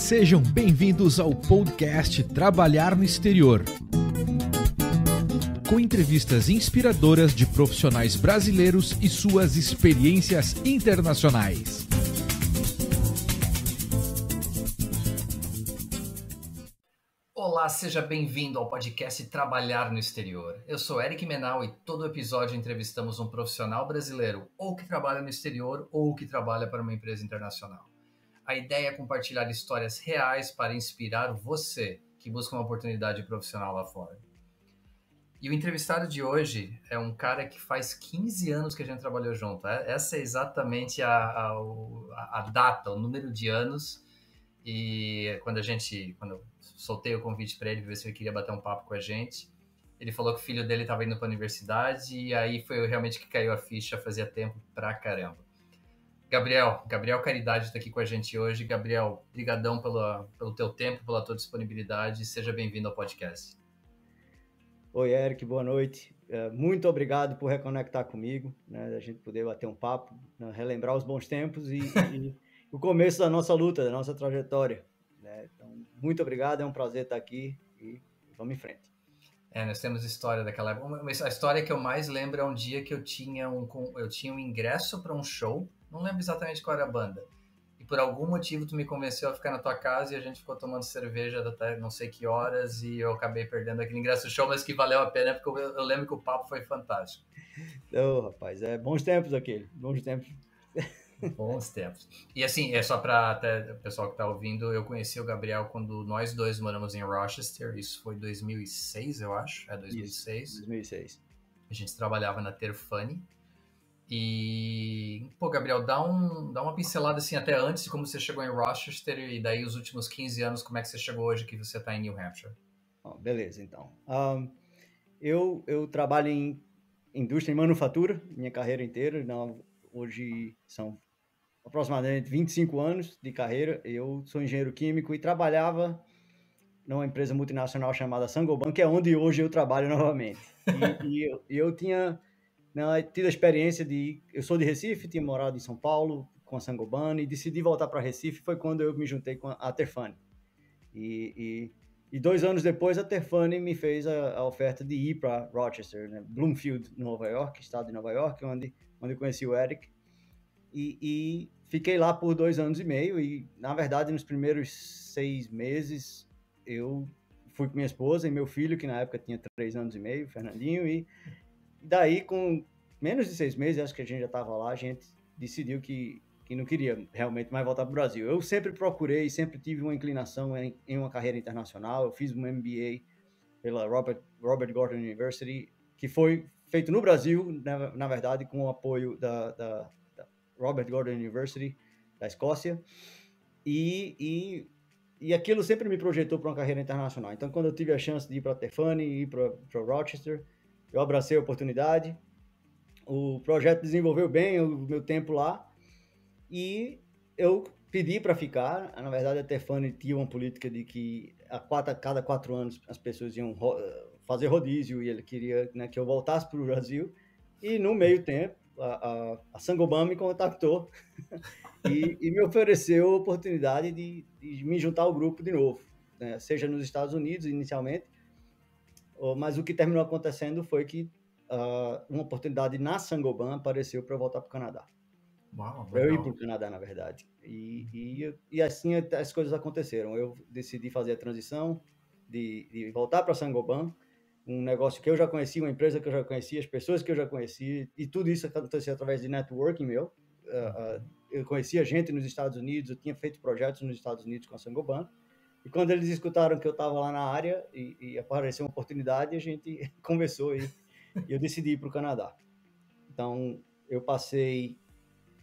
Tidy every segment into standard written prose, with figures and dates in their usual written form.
Sejam bem-vindos ao podcast Trabalhar no Exterior, com entrevistas inspiradoras de profissionais brasileiros e suas experiências internacionais. Olá, seja bem-vindo ao podcast Trabalhar no Exterior. Eu sou Eric Menal e todo episódio entrevistamos um profissional brasileiro ou que trabalha no exterior ou que trabalha para uma empresa internacional. A ideia é compartilhar histórias reais para inspirar você que busca uma oportunidade profissional lá fora. E o entrevistado de hoje é um cara que faz 15 anos que a gente trabalhou junto. Essa é exatamente a data, o número de anos. E quando eu soltei o convite para ele, ver se ele queria bater um papo com a gente, ele falou que o filho dele estava indo para a universidade e aí foi realmente que caiu a ficha, fazia tempo pra caramba. Gabriel Caridade está aqui com a gente hoje. Gabriel, brigadão pelo teu tempo, pela tua disponibilidade. Seja bem-vindo ao podcast. Oi, Eric, boa noite. Muito obrigado por reconectar comigo, né? A gente poder bater um papo, né? Relembrar os bons tempos e o começo da nossa luta, da nossa trajetória, né? Então, muito obrigado, é um prazer estar aqui e vamos em frente. Nós temos história daquela época. A história que eu mais lembro é um dia que eu tinha um ingresso para um show, não lembro exatamente qual era a banda, e por algum motivo tu me convenceu a ficar na tua casa e a gente ficou tomando cerveja até não sei que horas e eu acabei perdendo aquele ingresso do show, mas que valeu a pena porque eu lembro que o papo foi fantástico. Então, rapaz, bons tempos aquele, bons tempos. Bons tempos. E assim, é só para até o pessoal que está ouvindo, eu conheci o Gabriel quando nós dois moramos em Rochester, isso foi 2006, eu acho, 2006. Isso, 2006. A gente trabalhava na Terfani. E, Gabriel, dá uma pincelada assim até antes de como você chegou em Rochester e daí os últimos 15 anos, como é que você chegou hoje que você está em New Hampshire? Beleza, então. Eu trabalho em indústria e manufatura, minha carreira inteira. Hoje são aproximadamente 25 anos de carreira. Eu sou engenheiro químico e trabalhava numa empresa multinacional chamada Saint-Gobain, que é onde hoje eu trabalho novamente. Eu tinha tido a experiência eu sou de Recife, tinha morado em São Paulo com a Saint-Gobain e decidi voltar para Recife, foi quando eu me juntei com a Terfani. E 2 anos depois a Terfani me fez a oferta de ir para Rochester, né? Bloomfield, Nova York, estado de Nova York, onde eu conheci o Eric. E fiquei lá por 2 anos e meio e, na verdade, nos primeiros 6 meses eu fui com minha esposa e meu filho, que na época tinha 3 anos e meio, Fernandinho, e daí, com menos de 6 meses, acho que a gente já estava lá, a gente decidiu que não queria realmente mais voltar para o Brasil. Eu sempre procurei, sempre tive uma inclinação em uma carreira internacional. Eu fiz um MBA pela Robert Gordon University, que foi feito no Brasil, na verdade, com o apoio da Robert Gordon University, da Escócia. E aquilo sempre me projetou para uma carreira internacional. Então, quando eu tive a chance de ir para a Terfani e ir para Rochester, eu abracei a oportunidade. O projeto desenvolveu bem o meu tempo lá e eu pedi para ficar. Na verdade, a Terfani tinha uma política de que cada 4 anos as pessoas iam fazer rodízio e ele queria, né, que eu voltasse para o Brasil. E no meio tempo, a Saint-Gobain me contactou e me ofereceu a oportunidade de me juntar ao grupo de novo, né, seja nos Estados Unidos inicialmente. Mas o que terminou acontecendo foi que uma oportunidade na Saint-Gobain apareceu para eu voltar para o Canadá. Uau, para eu ir para o Canadá, na verdade. E assim as coisas aconteceram. Eu decidi fazer a transição de voltar para a Saint-Gobain, um negócio que eu já conhecia, uma empresa que eu já conhecia, as pessoas que eu já conhecia, e tudo isso aconteceu através de networking meu. Eu conhecia gente nos Estados Unidos, eu tinha feito projetos nos Estados Unidos com a Saint-Gobain. E quando eles escutaram que eu estava lá na área e apareceu uma oportunidade, a gente conversou e eu decidi ir para o Canadá. Então, eu passei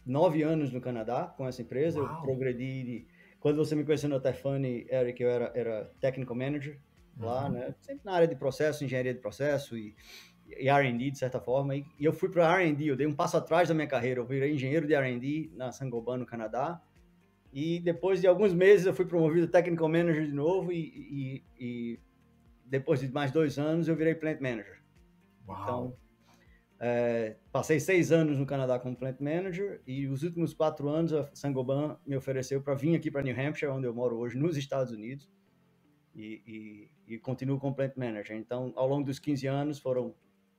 9 anos no Canadá com essa empresa. Uau. Eu progredi. Quando você me conheceu na Terfani, Eric, eu era Technical Manager lá, né? Sempre na área de processo, engenharia de processo e R&D, de certa forma. E eu fui para R&D, eu dei um passo atrás da minha carreira. Eu virei engenheiro de R&D na Saint-Gobain, no Canadá. E depois de alguns meses eu fui promovido Technical Manager de novo e depois de mais 2 anos eu virei Plant Manager. Uau. Então, Passei 6 anos no Canadá como Plant Manager e os últimos 4 anos a Saint-Gobain me ofereceu para vir aqui para New Hampshire, onde eu moro hoje, nos Estados Unidos, e continuo como Plant Manager. Então, ao longo dos 15 anos, foram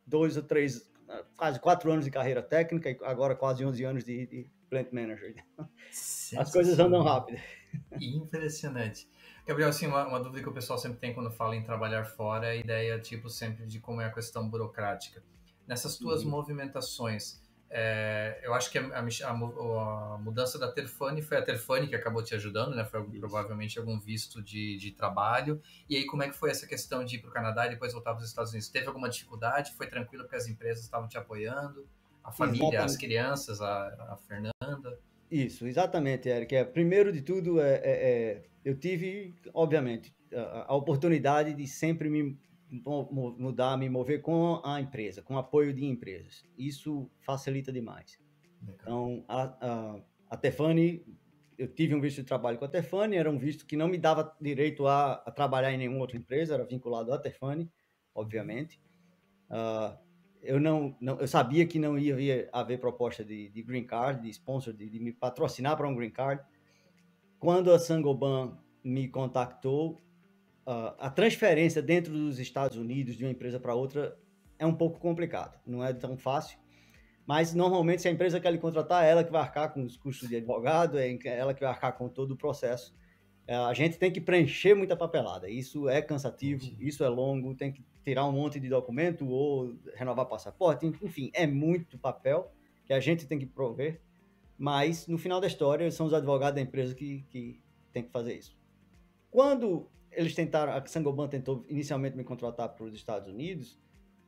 2 ou 3, quase 4 anos de carreira técnica e agora quase 11 anos de Plant Manager. As coisas andam rápido. Impressionante. Gabriel, assim, uma dúvida que o pessoal sempre tem quando fala em trabalhar fora é a ideia, tipo, sempre de como é a questão burocrática. Nessas tuas movimentações, eu acho que a mudança da Terfane foi a Terfane que acabou te ajudando, né? Foi provavelmente algum visto de trabalho. E aí, como é que foi essa questão de ir para o Canadá e depois voltar para os Estados Unidos? Teve alguma dificuldade? Foi tranquilo porque as empresas estavam te apoiando? A família, exatamente. As crianças, a Fernanda? Isso, exatamente, Eric. Primeiro de tudo, eu tive, obviamente, a oportunidade de sempre me mover com a empresa, com apoio de empresas. Isso facilita demais. Legal. Então, a Terfane, eu tive um visto de trabalho com a Terfane, era um visto que não me dava direito a trabalhar em nenhuma outra empresa, era vinculado à Terfane, obviamente. Eu sabia que não ia haver proposta de green card, de sponsor, de me patrocinar para um green card. Quando a Saint-Gobain me contactou, a transferência dentro dos Estados Unidos de uma empresa para outra é um pouco complicado, não é tão fácil, mas normalmente se a empresa quer lhe contratar, é ela que vai arcar com os custos de advogado, é ela que vai arcar com todo o processo. A gente tem que preencher muita papelada, isso é cansativo, isso é longo, tem que tirar um monte de documento ou renovar passaporte, enfim, é muito papel que a gente tem que prover, mas no final da história são os advogados da empresa que tem que fazer isso. Quando eles tentaram, a Saint-Gobain tentou inicialmente me contratar para os Estados Unidos,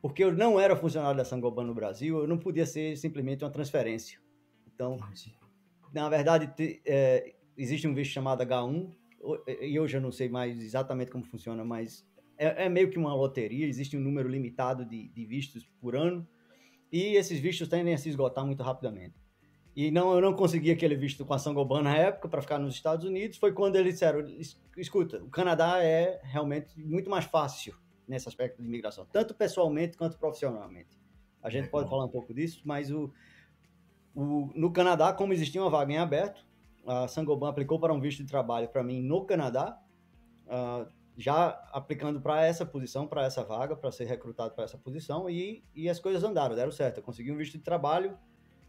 porque eu não era funcionário da Saint-Gobain no Brasil, eu não podia ser simplesmente uma transferência. Então, na verdade, existe um visto chamado H1, e hoje eu não sei mais exatamente como funciona, mas é meio que uma loteria, existe um número limitado de vistos por ano, e esses vistos tendem a se esgotar muito rapidamente. E eu não consegui aquele visto com a Saint-Gobain na época para ficar nos Estados Unidos, foi quando eles disseram, escuta, o Canadá é realmente muito mais fácil nesse aspecto de imigração, tanto pessoalmente quanto profissionalmente. A gente pode falar um pouco disso, mas no Canadá, como existia uma vaga em aberto, a Saint-Gobain aplicou para um visto de trabalho para mim no Canadá, já aplicando para essa posição, para essa vaga, para ser recrutado para essa posição, e as coisas andaram, deram certo. Eu consegui um visto de trabalho,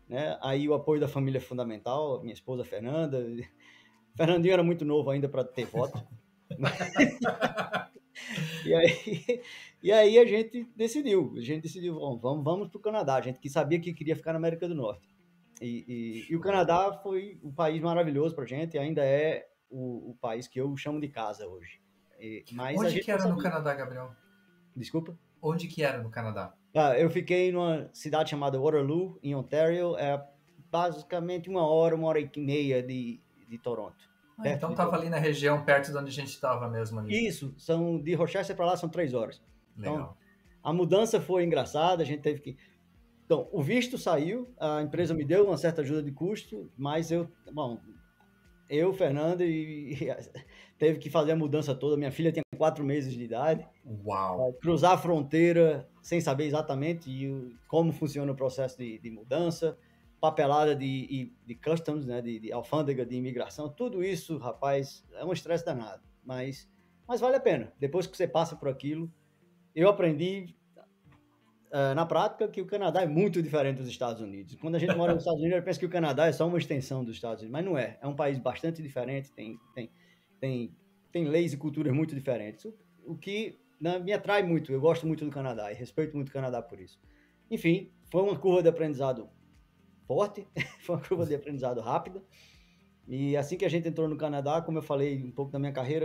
né? Aí o apoio da família é fundamental, minha esposa Fernanda. Fernandinho era muito novo ainda para ter voto. E aí a gente decidiu, vamos para o Canadá, a gente que sabia que queria ficar na América do Norte. E o Canadá foi um país maravilhoso para a gente, ainda é o país que eu chamo de casa hoje. Mas onde que era no Canadá, Gabriel? Desculpa? Onde que era no Canadá? Eu fiquei numa cidade chamada Waterloo, em Ontario, basicamente 1 hora e meia de Toronto. Então estava ali na região, perto de onde a gente estava mesmo ali. Isso, de Rochester para lá são 3 horas. Legal. Então, a mudança foi engraçada, a gente teve que... Então, o visto saiu, a empresa me deu uma certa ajuda de custo, mas Fernando, teve que fazer a mudança toda. Minha filha tinha 4 meses de idade. Uau! Cruzar a fronteira sem saber exatamente como funciona o processo de mudança, papelada de customs, né, de alfândega, de imigração, tudo isso, rapaz, é um estresse danado, mas vale a pena. Depois que você passa por aquilo, eu aprendi na prática que o Canadá é muito diferente dos Estados Unidos. Quando a gente mora nos Estados Unidos, eu penso que o Canadá é só uma extensão dos Estados Unidos, mas não é. É um país bastante diferente, tem leis e culturas muito diferentes, o que me atrai muito. Eu gosto muito do Canadá e respeito muito o Canadá por isso. Enfim, foi uma curva de aprendizado forte, foi uma curva de aprendizado rápida, e assim que a gente entrou no Canadá, como eu falei um pouco da minha carreira,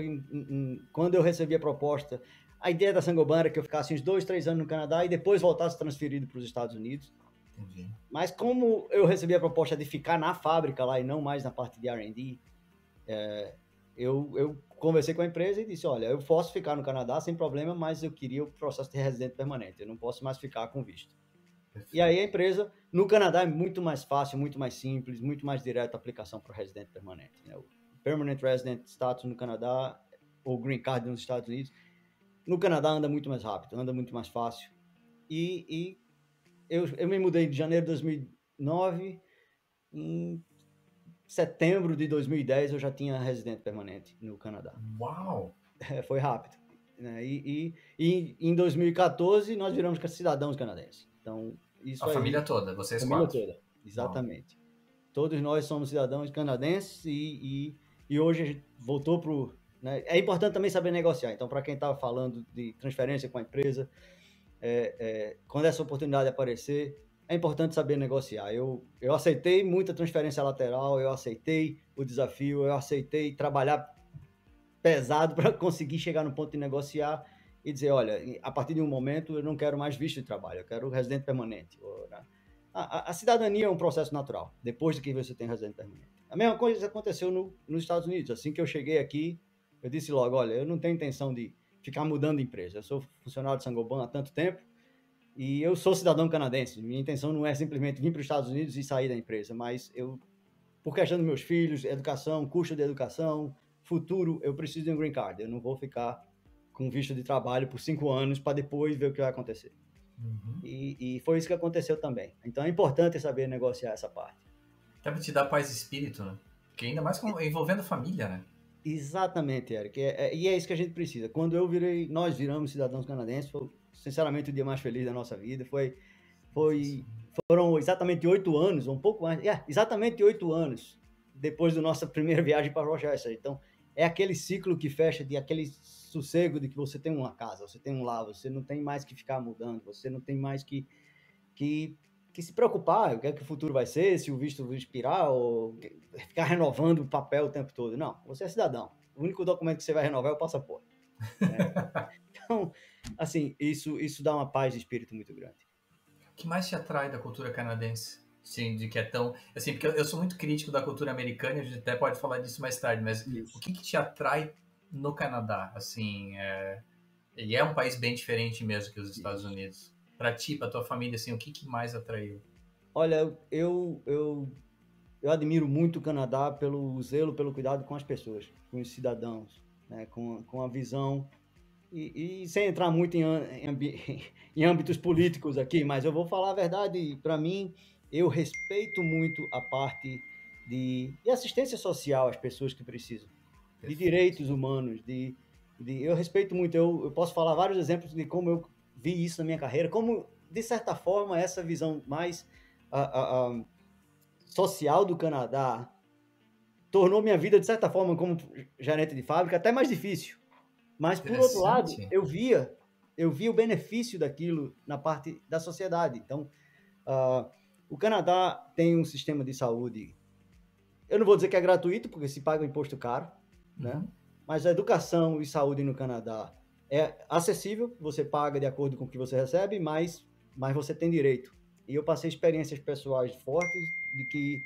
quando eu recebi a proposta, a ideia da Saint-Gobain era que eu ficasse uns 2, 3 anos no Canadá e depois voltasse transferido para os Estados Unidos. Entendi. Mas como eu recebi a proposta de ficar na fábrica lá e não mais na parte de R&D, eu conversei com a empresa e disse, olha, eu posso ficar no Canadá sem problema, mas eu queria o processo de residente permanente, eu não posso mais ficar com visto. E aí a empresa, no Canadá é muito mais fácil, muito mais simples, muito mais direto a aplicação para o residente permanente. Né? O Permanent Resident Status no Canadá, ou Green Card nos Estados Unidos, no Canadá anda muito mais rápido, anda muito mais fácil. E eu me mudei de janeiro de 2009, em setembro de 2010 eu já tinha residente permanente no Canadá. Uau! Foi rápido, né? E em 2014 nós viramos cidadãos canadenses. Então, isso A aí, família toda, vocês família quatro. toda, exatamente. Todos nós somos cidadãos canadenses e hoje a gente voltou para o... Né? É importante também saber negociar. Então, para quem estava falando de transferência com a empresa, quando essa oportunidade aparecer, é importante saber negociar. Eu aceitei muita transferência lateral, eu aceitei o desafio, eu aceitei trabalhar pesado para conseguir chegar no ponto de negociar e dizer, olha, a partir de um momento eu não quero mais visto de trabalho, eu quero residente permanente. A cidadania é um processo natural, depois de que você tem residente permanente. A mesma coisa aconteceu nos Estados Unidos. Assim que eu cheguei aqui, eu disse logo, olha, eu não tenho intenção de ficar mudando de empresa. Eu sou funcionário de Saint-Gobain há tanto tempo e eu sou cidadão canadense. Minha intenção não é simplesmente vir para os Estados Unidos e sair da empresa, mas eu, por questão dos meus filhos, educação, custo de educação, futuro, eu preciso de um green card. Eu não vou ficar com visto de trabalho por 5 anos para depois ver o que vai acontecer. Uhum. E foi isso que aconteceu também. Então é importante saber negociar essa parte. Deve te dar paz de espírito, né? Porque ainda mais envolvendo família, né? Exatamente, Eric. E é isso que a gente precisa. Quando nós viramos cidadãos canadenses, foi sinceramente o dia mais feliz da nossa vida. Foram exatamente 8 anos, um pouco mais, exatamente 8 anos depois da nossa primeira viagem para Rochester. Então, é aquele ciclo que fecha de aquele sossego de que você tem uma casa, você tem um lar, você não tem mais que ficar mudando, você não tem mais que se preocupar, o que é que o futuro vai ser, se o visto vai expirar, ou ficar renovando o papel o tempo todo. Não, você é cidadão. O único documento que você vai renovar é o passaporte. Então, assim, isso dá uma paz de espírito muito grande. O que mais te atrai da cultura canadense? Sim, de que é tão... Assim, porque eu sou muito crítico da cultura americana, a gente até pode falar disso mais tarde, mas o que te atrai no Canadá? Assim, ele é um país bem diferente mesmo que os Estados Unidos. Para ti, para tua família, assim, o que mais atraiu? Olha, eu admiro muito o Canadá pelo zelo, pelo cuidado com as pessoas, com os cidadãos, né? com a visão... E sem entrar muito em âmbitos políticos aqui, mas eu vou falar a verdade, para mim, eu respeito muito a parte de assistência social às pessoas que precisam, de direitos humanos, eu respeito muito, eu posso falar vários exemplos de como eu vi isso na minha carreira, como, de certa forma, essa visão mais social do Canadá tornou minha vida, de certa forma, como gerente de fábrica, até mais difícil. Mas, por outro lado, eu via o benefício daquilo na parte da sociedade. Então, o Canadá tem um sistema de saúde, eu não vou dizer que é gratuito, porque se paga um imposto caro, né? Mas a educação e saúde no Canadá é acessível, você paga de acordo com o que você recebe, mas você tem direito. E eu passei experiências pessoais fortes de que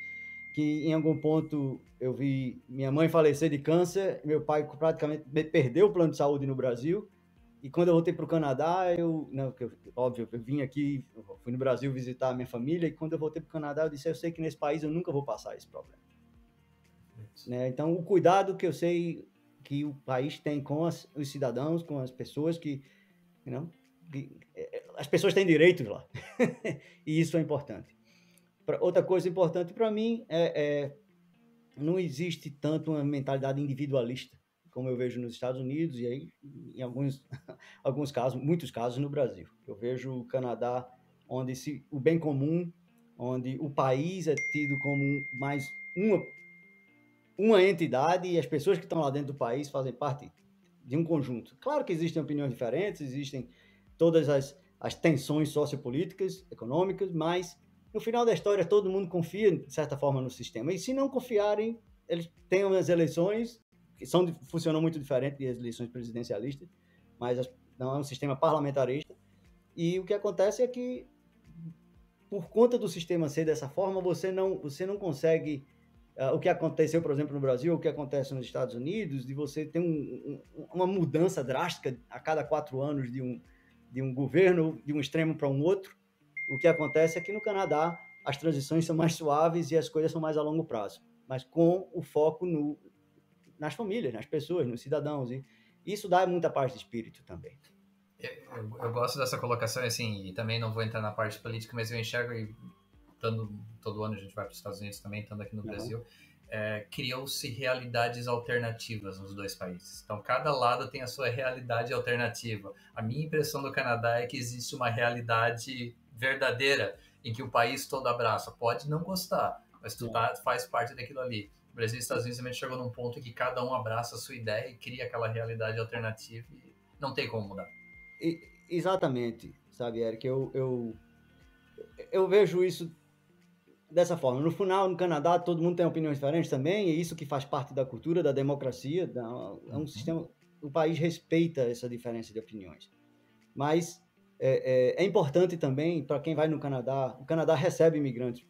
em algum ponto eu vi minha mãe falecer de câncer, meu pai praticamente perdeu o plano de saúde no Brasil, e quando eu voltei para o Canadá, óbvio, eu vim aqui, fui no Brasil visitar a minha família, e quando eu voltei para o Canadá, eu disse, eu sei que nesse país eu nunca vou passar esse problema. Né? Então, o cuidado que eu sei que o país tem com os cidadãos, com as pessoas as pessoas têm direitos lá, e isso é importante. Outra coisa importante para mim não existe tanto uma mentalidade individualista como eu vejo nos Estados Unidos e aí em alguns casos, muitos casos no Brasil. Eu vejo o Canadá onde o bem comum, onde o país é tido como mais uma entidade e as pessoas que estão lá dentro do país fazem parte de um conjunto. Claro que existem opiniões diferentes, existem todas as tensões sociopolíticas, econômicas, mas no final da história, todo mundo confia, de certa forma, no sistema. E se não confiarem, eles têm umas eleições que funcionam muito diferente das eleições presidencialistas, mas não é um sistema parlamentarista. E o que acontece é que, por conta do sistema ser dessa forma, você não consegue... o que aconteceu, por exemplo, no Brasil, o que acontece nos Estados Unidos, de você ter uma mudança drástica a cada 4 anos de um governo, de um extremo para um outro. O que acontece é que no Canadá as transições são mais suaves e as coisas são mais a longo prazo, mas com o foco nas famílias, nas pessoas, nos cidadãos. E isso dá muita paz de espírito também. eu gosto dessa colocação, assim, e também não vou entrar na parte política, mas eu enxergo, e todo ano a gente vai para os Estados Unidos também, estando aqui no Brasil, criou-se realidades alternativas nos dois países. Então, cada lado tem a sua realidade alternativa. A minha impressão do Canadá é que existe uma realidade verdadeira, em que o país todo abraça. Pode não gostar, mas tu faz parte daquilo ali. O Brasil e os Estados Unidos também chegou num ponto que cada um abraça a sua ideia e cria aquela realidade alternativa e não tem como mudar. Exatamente, sabe, Eric? Eu vejo isso dessa forma. No final, no Canadá, todo mundo tem opiniões diferentes também, e isso que faz parte da cultura, da democracia. É um sistema. O país respeita essa diferença de opiniões. Mas é importante também, para quem vai no Canadá, o Canadá recebe imigrantes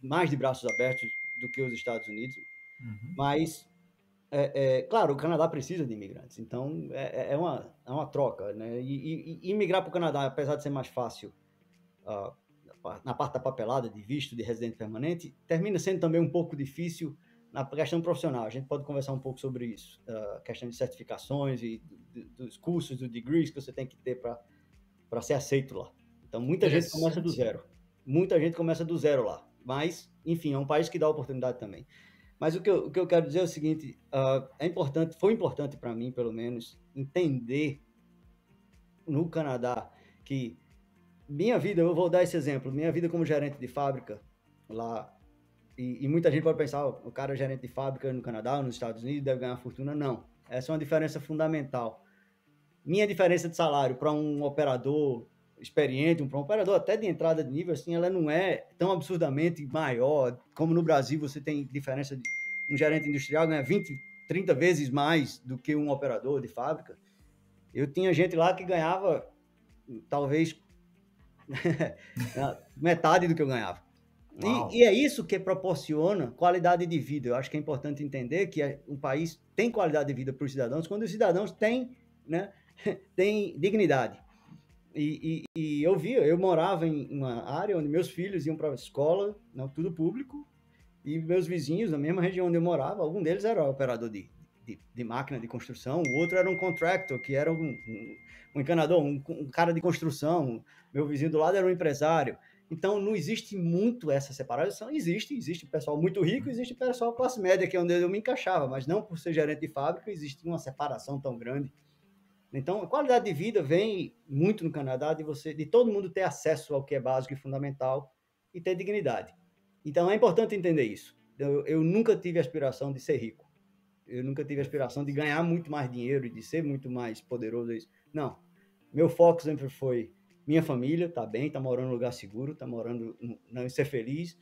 mais de braços abertos do que os Estados Unidos, mas, claro, o Canadá precisa de imigrantes, então é uma troca, né? E imigrar para o Canadá, apesar de ser mais fácil na parte da papelada, de visto, de residente permanente, termina sendo também um pouco difícil na questão profissional. A gente pode conversar um pouco sobre isso, a questão de certificações e dos cursos, dos degrees que você tem que ter para ser aceito lá. Então, muita gente começa do zero. Muita gente começa do zero lá. Mas, enfim, é um país que dá oportunidade também. Mas o que eu quero dizer é o seguinte, foi importante para mim, pelo menos, entender no Canadá que minha vida, eu vou dar esse exemplo, minha vida como gerente de fábrica lá, e muita gente pode pensar, o cara é gerente de fábrica no Canadá ou nos Estados Unidos deve ganhar fortuna. Não, essa é uma diferença fundamental. Minha diferença de salário para um operador experiente, para um operador até de entrada de nível, assim, ela não é tão absurdamente maior, como no Brasil você tem diferença de um gerente industrial ganha 20, 30 vezes mais do que um operador de fábrica. Eu tinha gente lá que ganhava talvez metade do que eu ganhava. E é isso que proporciona qualidade de vida. Eu acho que é importante entender que um país tem qualidade de vida para os cidadãos quando os cidadãos têm, né, têm dignidade. E eu morava em uma área onde meus filhos iam para a escola, não, tudo público, e meus vizinhos, na mesma região onde eu morava, algum deles era operador de máquina de construção, o outro era um contractor, que era um encanador, um cara de construção, meu vizinho do lado era um empresário. Então, não existe muito essa separação. Existe pessoal muito rico, existe pessoal classe média, que é onde eu me encaixava, mas não por ser gerente de fábrica, existe uma separação tão grande. Então, a qualidade de vida vem muito no Canadá de todo mundo ter acesso ao que é básico e fundamental e ter dignidade. Então, é importante entender isso. Eu nunca tive a aspiração de ser rico. Eu nunca tive a aspiração de ganhar muito mais dinheiro e de ser muito mais poderoso. Não. Meu foco sempre foi minha família, tá bem, tá morando num lugar seguro, tá morando em ser feliz.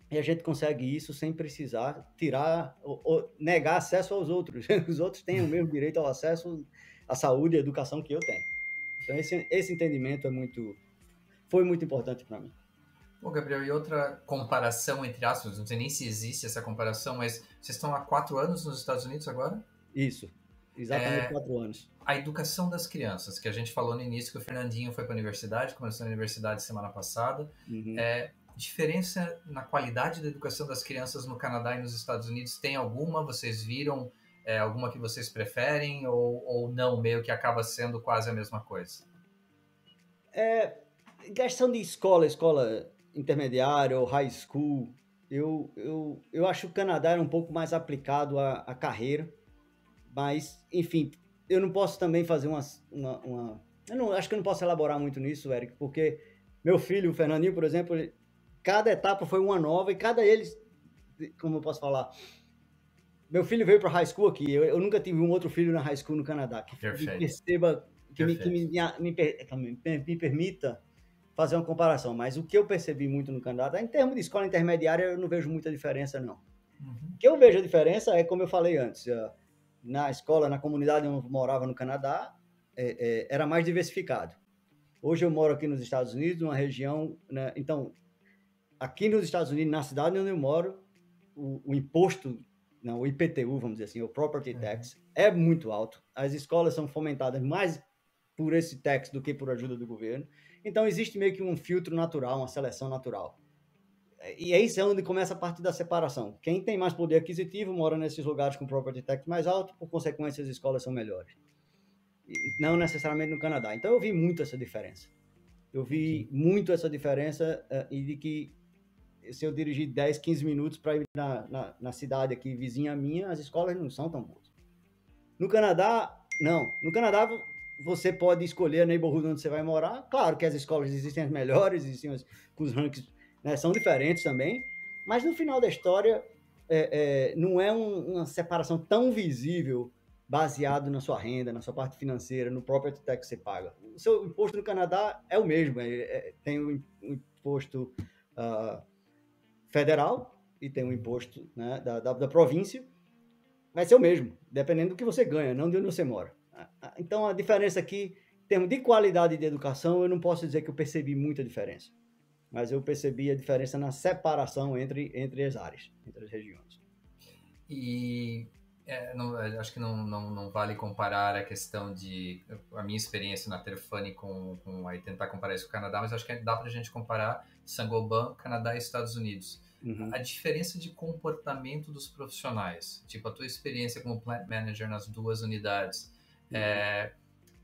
E a gente consegue isso sem precisar tirar ou negar acesso aos outros. Os outros têm o mesmo direito ao acesso à saúde e à educação que eu tenho. Então, esse entendimento foi muito importante para mim. Bom, Gabriel, e outra comparação, entre aspas, não sei nem se existe essa comparação, mas vocês estão há 4 anos nos Estados Unidos agora? Isso, exatamente 4 anos. A educação das crianças, que a gente falou no início que o Fernandinho foi para a universidade, começou na universidade semana passada. Diferença na qualidade da educação das crianças no Canadá e nos Estados Unidos, tem alguma? Vocês viram alguma que vocês preferem ou não, meio que acaba sendo quase a mesma coisa? Questão de escola intermediária ou high school, eu acho que o Canadá era um pouco mais aplicado à carreira, mas, enfim, eu não posso também fazer acho que eu não posso elaborar muito nisso, Eric, porque meu filho, o Fernandinho, por exemplo, cada etapa foi uma nova e cada eles, como eu posso falar, meu filho veio para high school aqui, eu nunca tive um outro filho na high school no Canadá, que perceba, que me permita fazer uma comparação, mas o que eu percebi muito no Canadá, em termos de escola intermediária, eu não vejo muita diferença, não. O que eu vejo a diferença é, como eu falei antes, na escola, na comunidade onde eu morava no Canadá, era mais diversificado. Hoje eu moro aqui nos Estados Unidos, numa região, né, então, aqui nos Estados Unidos, na cidade onde eu moro, o imposto, o IPTU, vamos dizer assim, o Property Tax, é muito alto. As escolas são fomentadas mais por esse tax do que por ajuda do governo. Então, existe meio que um filtro natural, uma seleção natural. E é isso onde começa a parte da separação. Quem tem mais poder aquisitivo mora nesses lugares com property tax mais alto, por consequência, as escolas são melhores. não necessariamente no Canadá. Então eu vi muito essa diferença. Eu vi muito essa diferença e de que se eu dirigir 10, 15 minutos para ir na cidade aqui vizinha minha, as escolas não são tão boas. No Canadá, não. No Canadá, você pode escolher a neighborhood onde você vai morar. Claro que as escolas existem as melhores, existem com os rankings, né, são diferentes também, mas no final da história, não é uma separação tão visível baseado na sua renda, na sua parte financeira, no próprio tax que você paga. O seu imposto no Canadá é o mesmo, tem um imposto federal e tem um imposto, né, da província, vai ser o mesmo, dependendo do que você ganha, não de onde você mora. Então, a diferença aqui, em termos de qualidade de educação, eu não posso dizer que eu percebi muita diferença, mas eu percebi a diferença na separação entre as áreas, entre as regiões. E acho que não vale comparar a questão de a minha experiência na Terfani com aí tentar comparar isso com o Canadá, mas acho que dá para a gente comparar Saint-Gobain, Canadá e Estados Unidos. Uhum. A diferença de comportamento dos profissionais, tipo a tua experiência como plant manager nas duas unidades,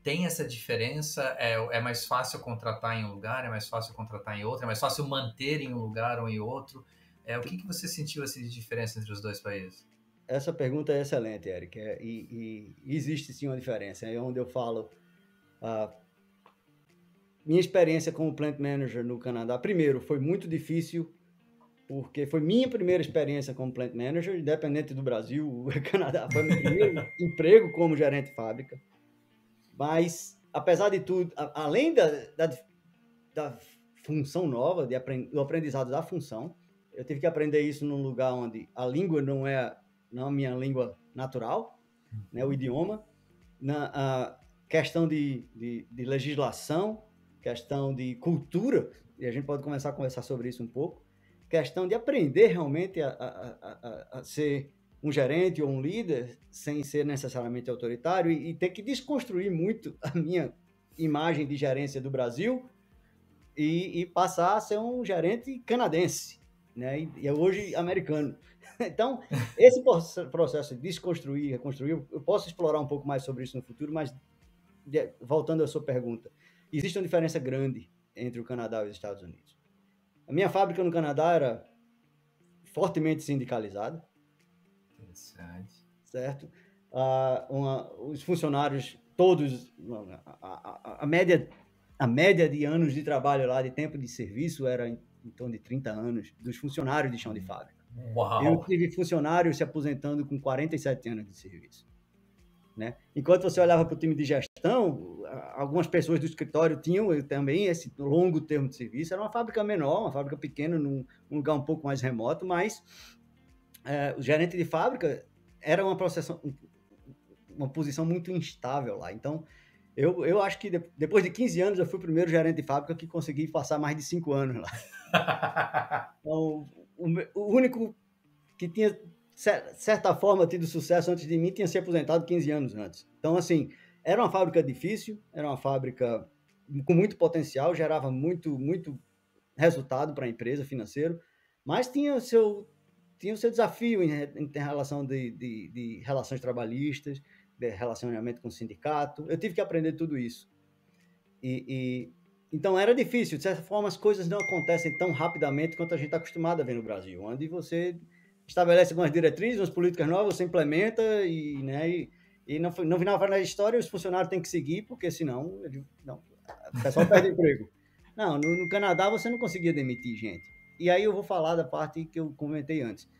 tem essa diferença? É mais fácil contratar em um lugar, é mais fácil contratar em outro, é mais fácil manter em um lugar ou em outro? O que você sentiu assim, de diferença entre os dois países? Essa pergunta é excelente, Eric, e existe sim uma diferença. É onde eu falo, minha experiência como plant manager no Canadá, primeiro, foi muito difícil, porque foi minha primeira experiência como plant manager, independente do Brasil, o Canadá foi meu primeiro emprego como gerente de fábrica. Mas, apesar de tudo, além da função nova, do aprendizado da função, eu tive que aprender isso num lugar onde a língua não é a minha língua natural, né, o idioma, na questão de legislação, questão de cultura, e a gente pode começar a conversar sobre isso um pouco, questão de aprender realmente a ser um gerente ou um líder sem ser necessariamente autoritário e ter que desconstruir muito a minha imagem de gerência do Brasil e passar a ser um gerente canadense, né? E hoje americano. Então, esse processo de desconstruir, reconstruir, eu posso explorar um pouco mais sobre isso no futuro, mas voltando à sua pergunta, existe uma diferença grande entre o Canadá e os Estados Unidos. A minha fábrica no Canadá era fortemente sindicalizada. Interessante. Certo? Os funcionários todos, a média de anos de trabalho lá, de tempo de serviço, era em torno de 30 anos dos funcionários de chão de fábrica. Uau. Eu tive funcionários se aposentando com 47 anos de serviço. Né? Enquanto você olhava para o time de gestão, algumas pessoas do escritório tinham também esse longo termo de serviço. Era uma fábrica menor, uma fábrica pequena, num lugar um pouco mais remoto, mas o gerente de fábrica era uma posição muito instável lá. Então, eu acho que depois de 15 anos, eu fui o primeiro gerente de fábrica que consegui passar mais de 5 anos lá. Então, o único que tinha, de certa forma, tido sucesso antes de mim, tinha se aposentado 15 anos antes. Então, assim, era uma fábrica difícil, era uma fábrica com muito potencial, gerava muito, muito resultado para a empresa, financeiro, mas tinha o seu desafio em relação de relações trabalhistas, de relacionamento com o sindicato. Eu tive que aprender tudo isso. Então, era difícil. De certa forma, as coisas não acontecem tão rapidamente quanto a gente está acostumado a ver no Brasil, onde você estabelece algumas diretrizes, umas políticas novas, você implementa e no final da história os funcionários têm que seguir, porque senão o pessoal perde emprego. Não, no Canadá você não conseguia demitir gente. E aí eu vou falar da parte que eu comentei antes.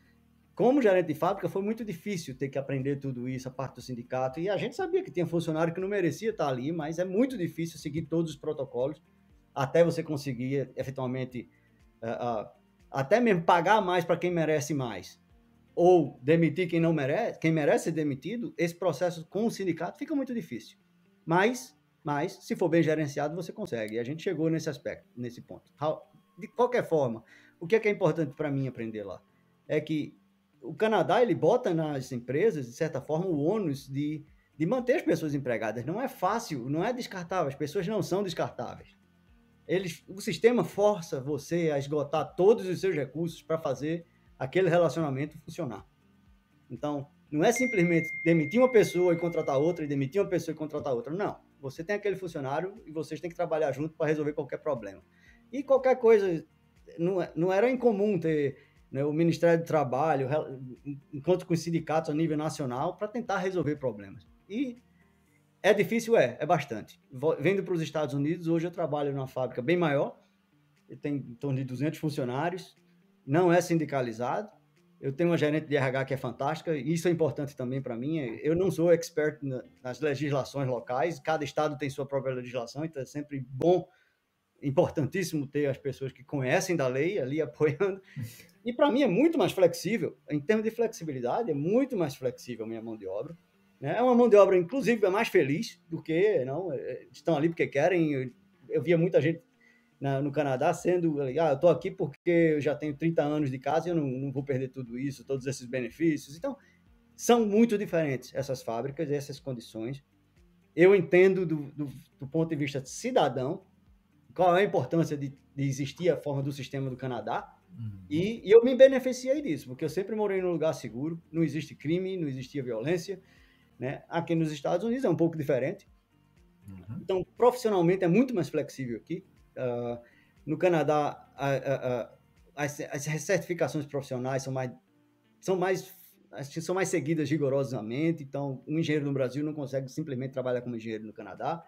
Como gerente de fábrica, foi muito difícil ter que aprender tudo isso, a parte do sindicato. E a gente sabia que tinha funcionário que não merecia estar ali, mas é muito difícil seguir todos os protocolos até você conseguir, efetivamente, até mesmo pagar mais para quem merece mais. Ou demitir quem merece ser demitido. Esse processo com o sindicato fica muito difícil. Mas se for bem gerenciado, você consegue. E a gente chegou nesse aspecto, nesse ponto. De qualquer forma, o que é importante para mim aprender lá? É que o Canadá, ele bota nas empresas, de certa forma, o ônus de manter as pessoas empregadas. Não é fácil, não é descartável. As pessoas não são descartáveis. O sistema força você a esgotar todos os seus recursos para fazer aquele relacionamento funcionar. Então, Não é simplesmente demitir uma pessoa e contratar outra, e demitir uma pessoa e contratar outra. Não. Você tem aquele funcionário e vocês têm que trabalhar junto para resolver qualquer problema. E qualquer coisa, não era incomum ter, né, o Ministério do Trabalho, encontro com os sindicatos a nível nacional, para tentar resolver problemas. E é difícil? É bastante. Vendo para os Estados Unidos, hoje eu trabalho numa fábrica bem maior, tem em torno de 200 funcionários, não é sindicalizado. Eu tenho uma gerente de RH que é fantástica, e isso é importante também para mim. Eu não sou expert nas legislações locais, cada estado tem sua própria legislação, então é sempre bom, importantíssimo ter as pessoas que conhecem da lei ali apoiando. E para mim é muito mais flexível, em termos de flexibilidade, é muito mais flexível a minha mão de obra. É uma mão de obra, inclusive, é mais feliz do que, não, estão ali porque querem. Eu via muita gente no Canadá sendo, eu estou aqui porque eu já tenho 30 anos de casa e eu não vou perder tudo isso, todos esses benefícios. Então, são muito diferentes essas fábricas, essas condições. Eu entendo do ponto de vista cidadão qual é a importância de existir a forma do sistema do Canadá, e eu me beneficiei disso, porque eu sempre morei num lugar seguro, não existe crime, não existia violência, né? Aqui nos Estados Unidos é um pouco diferente. Então, profissionalmente é muito mais flexível aqui. No Canadá, as certificações profissionais são mais seguidas rigorosamente. Então, um engenheiro no Brasil não consegue simplesmente trabalhar como engenheiro no Canadá.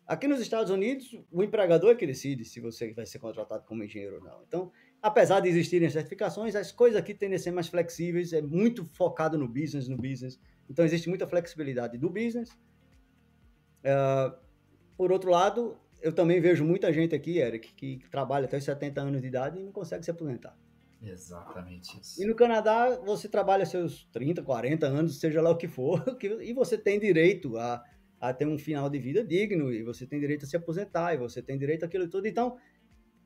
Aqui nos Estados Unidos, o empregador é que decide se você vai ser contratado como engenheiro ou não. Então, apesar de existirem certificações, as coisas aqui tendem a ser mais flexíveis, é muito focado no business. Então, existe muita flexibilidade do business. Por outro lado, eu também vejo muita gente aqui, Eric, que trabalha até os 70 anos de idade e não consegue se aposentar. Exatamente isso. E no Canadá, você trabalha seus 30, 40 anos, seja lá o que for, e você tem direito a ter um final de vida digno, e você tem direito a se aposentar, e você tem direito àquilo tudo. Então,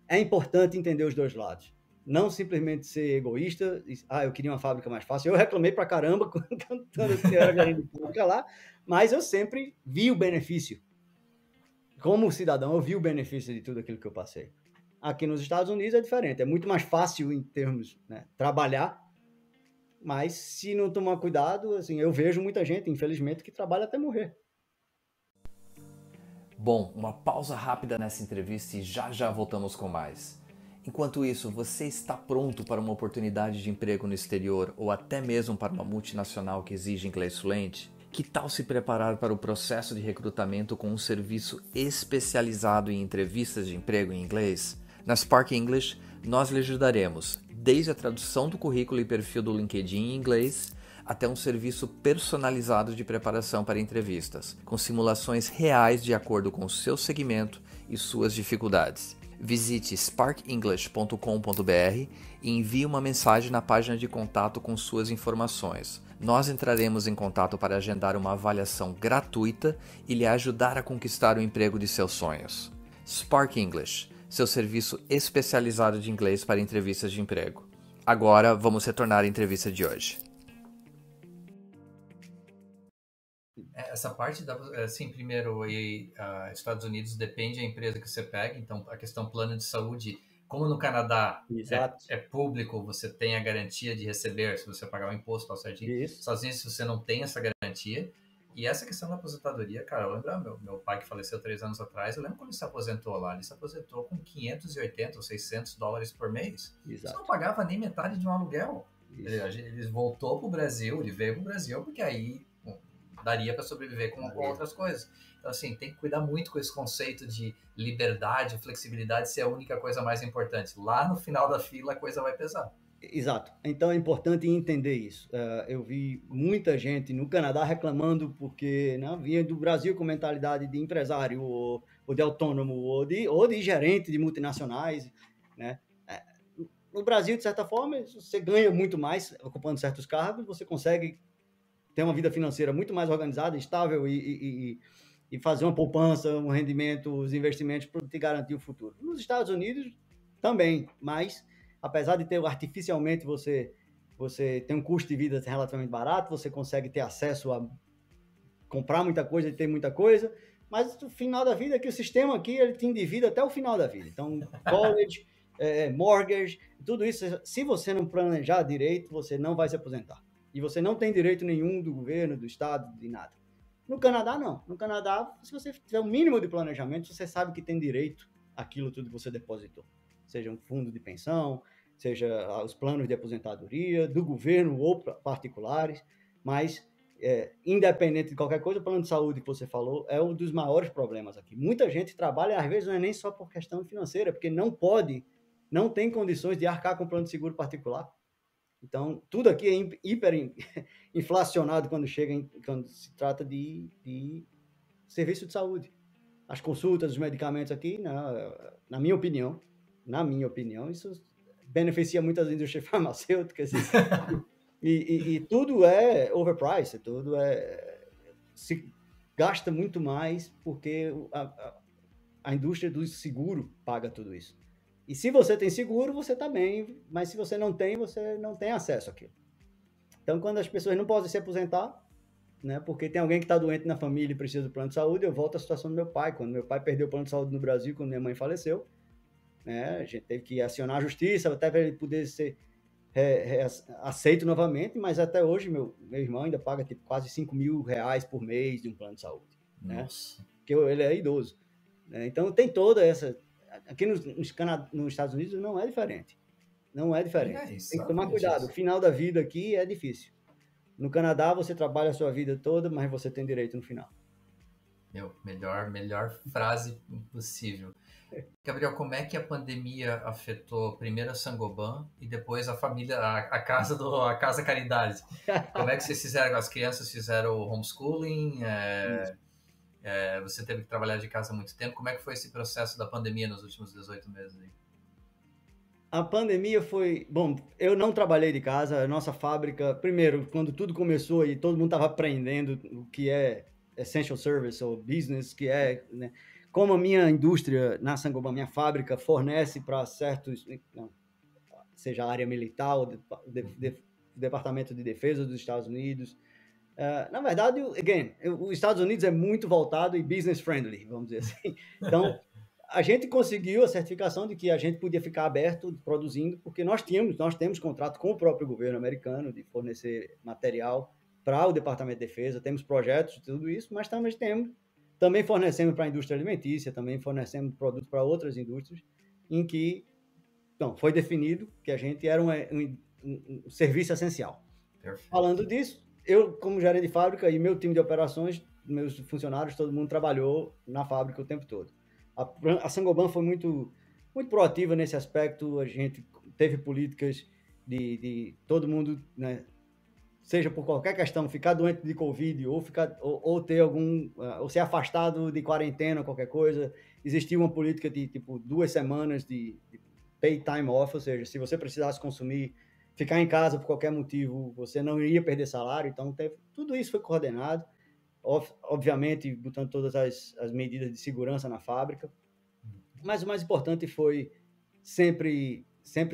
é importante entender os dois lados. Não simplesmente ser egoísta, eu queria uma fábrica mais fácil. Eu reclamei pra caramba quando eu era gerente de fábrica lá, mas eu sempre vi o benefício. Como cidadão, eu vi o benefício de tudo aquilo que eu passei. Aqui nos Estados Unidos é diferente, é muito mais fácil em termos, né, trabalhar, mas se não tomar cuidado, assim, eu vejo muita gente, infelizmente, que trabalha até morrer. Bom, uma pausa rápida nessa entrevista e já voltamos com mais. Enquanto isso, você está pronto para uma oportunidade de emprego no exterior ou até mesmo para uma multinacional que exige inglês fluente? Que tal se preparar para o processo de recrutamento com um serviço especializado em entrevistas de emprego em inglês? Na Spark English, nós lhe ajudaremos, desde a tradução do currículo e perfil do LinkedIn em inglês, até um serviço personalizado de preparação para entrevistas, com simulações reais de acordo com o seu segmento e suas dificuldades. Visite sparkenglish.com.br e envie uma mensagem na página de contato com suas informações. Nós entraremos em contato para agendar uma avaliação gratuita e lhe ajudar a conquistar o emprego de seus sonhos. Spark English, seu serviço especializado de inglês para entrevistas de emprego. Agora, vamos retornar à entrevista de hoje. Essa parte, assim, primeiro, Estados Unidos depende da empresa que você pega, então a questão plano de saúde, como no Canadá é público, você tem a garantia de receber, se você pagar o imposto, tal certinho. Nos Estados Unidos você não tem essa garantia. E essa questão da aposentadoria, cara, eu lembro, meu pai que faleceu 3 anos atrás, eu lembro quando ele se aposentou lá, ele se aposentou com 580 ou 600 dólares por mês. Você não pagava nem metade de um aluguel. Ele voltou pro Brasil, ele veio pro Brasil, porque aí daria para sobreviver com outras coisas. Então, assim, tem que cuidar muito com esse conceito de liberdade, flexibilidade ser a única coisa mais importante. Lá no final da fila, a coisa vai pesar. Exato. Então, é importante entender isso. Eu vi muita gente no Canadá reclamando porque vinha do Brasil com mentalidade de empresário, ou de autônomo, ou de gerente de multinacionais, né? No Brasil, de certa forma, você ganha muito mais ocupando certos cargos, você consegue ter uma vida financeira muito mais organizada, estável e fazer uma poupança, um rendimento, os investimentos para te garantir o futuro. Nos Estados Unidos também, mas apesar de ter artificialmente você tem um custo de vida relativamente barato, você consegue ter acesso a comprar muita coisa e ter muita coisa, mas no final da vida, que o sistema aqui ele te endivida até o final da vida. Então, college, mortgage, tudo isso, se você não planejar direito, você não vai se aposentar. E você não tem direito nenhum do governo, do Estado, de nada. No Canadá, não. No Canadá, se você tiver um mínimo de planejamento, você sabe que tem direito àquilo tudo que você depositou. Seja um fundo de pensão, seja os planos de aposentadoria, do governo ou particulares, mas independente de qualquer coisa, o plano de saúde que você falou é um dos maiores problemas aqui. Muita gente trabalha, às vezes não é nem só por questão financeira, porque não tem condições de arcar com plano de seguro particular. Então, tudo aqui é hiper inflacionado quando se trata de serviço de saúde. As consultas, os medicamentos aqui, na minha opinião, isso beneficia muitas indústrias farmacêuticas e tudo é overpriced, se gasta muito mais porque a indústria do seguro paga tudo isso. E se você tem seguro, você está bem, mas se você não tem acesso àquilo. Então, quando as pessoas não podem se aposentar, né, porque tem alguém que está doente na família e precisa do plano de saúde, eu volto à situação do meu pai. Quando meu pai perdeu o plano de saúde no Brasil, quando minha mãe faleceu, né, a gente teve que acionar a justiça até para ele poder ser aceito novamente, mas até hoje meu irmão ainda paga tipo, quase R$5.000 por mês de um plano de saúde. Nossa. Né? Porque ele é idoso. Né? Então, tem toda essa... Aqui nos Estados Unidos não é diferente. Não é diferente. Tem que tomar cuidado. O final da vida aqui é difícil. No Canadá, você trabalha a sua vida toda, mas você tem direito no final. Melhor frase possível. Gabriel, como é que a pandemia afetou primeiro a Saint-Gobain e depois a família, a Casa Caridade? Como é que vocês fizeram? As crianças fizeram homeschooling? Você teve que trabalhar de casa há muito tempo. Como é que foi esse processo da pandemia nos últimos 18 meses aí? A pandemia foi... Bom, eu não trabalhei de casa. A nossa fábrica, primeiro, quando tudo começou e todo mundo estava aprendendo o que é essential service ou business, que é... Né, como a minha indústria na Saint-Gobain, minha fábrica, fornece para certos... seja a área militar ou Departamento de Defesa dos Estados Unidos. Na verdade, os Estados Unidos é muito voltado e business friendly, vamos dizer assim. Então, a gente conseguiu a certificação de que a gente podia ficar aberto produzindo, porque nós temos contrato com o próprio governo americano de fornecer material para o Departamento de Defesa, temos projetos de tudo isso, mas também fornecemos para a indústria alimentícia, também fornecemos produtos para outras indústrias, em que foi definido que a gente era um serviço essencial. Perfeito. Falando disso, eu, como gerente de fábrica e meu time de operações, meus funcionários, todo mundo trabalhou na fábrica o tempo todo. A Saint-Gobain foi muito, muito proativa nesse aspecto. A gente teve políticas de todo mundo, né, seja por qualquer questão, ficar doente de Covid ou ter ou ser afastado de quarentena, qualquer coisa. Existia uma política de tipo 2 semanas de pay time off, ou seja, se você precisasse consumir, ficar em casa por qualquer motivo, você não iria perder salário. Então, tudo isso foi coordenado, obviamente, botando todas as medidas de segurança na fábrica. Mas o mais importante foi sempre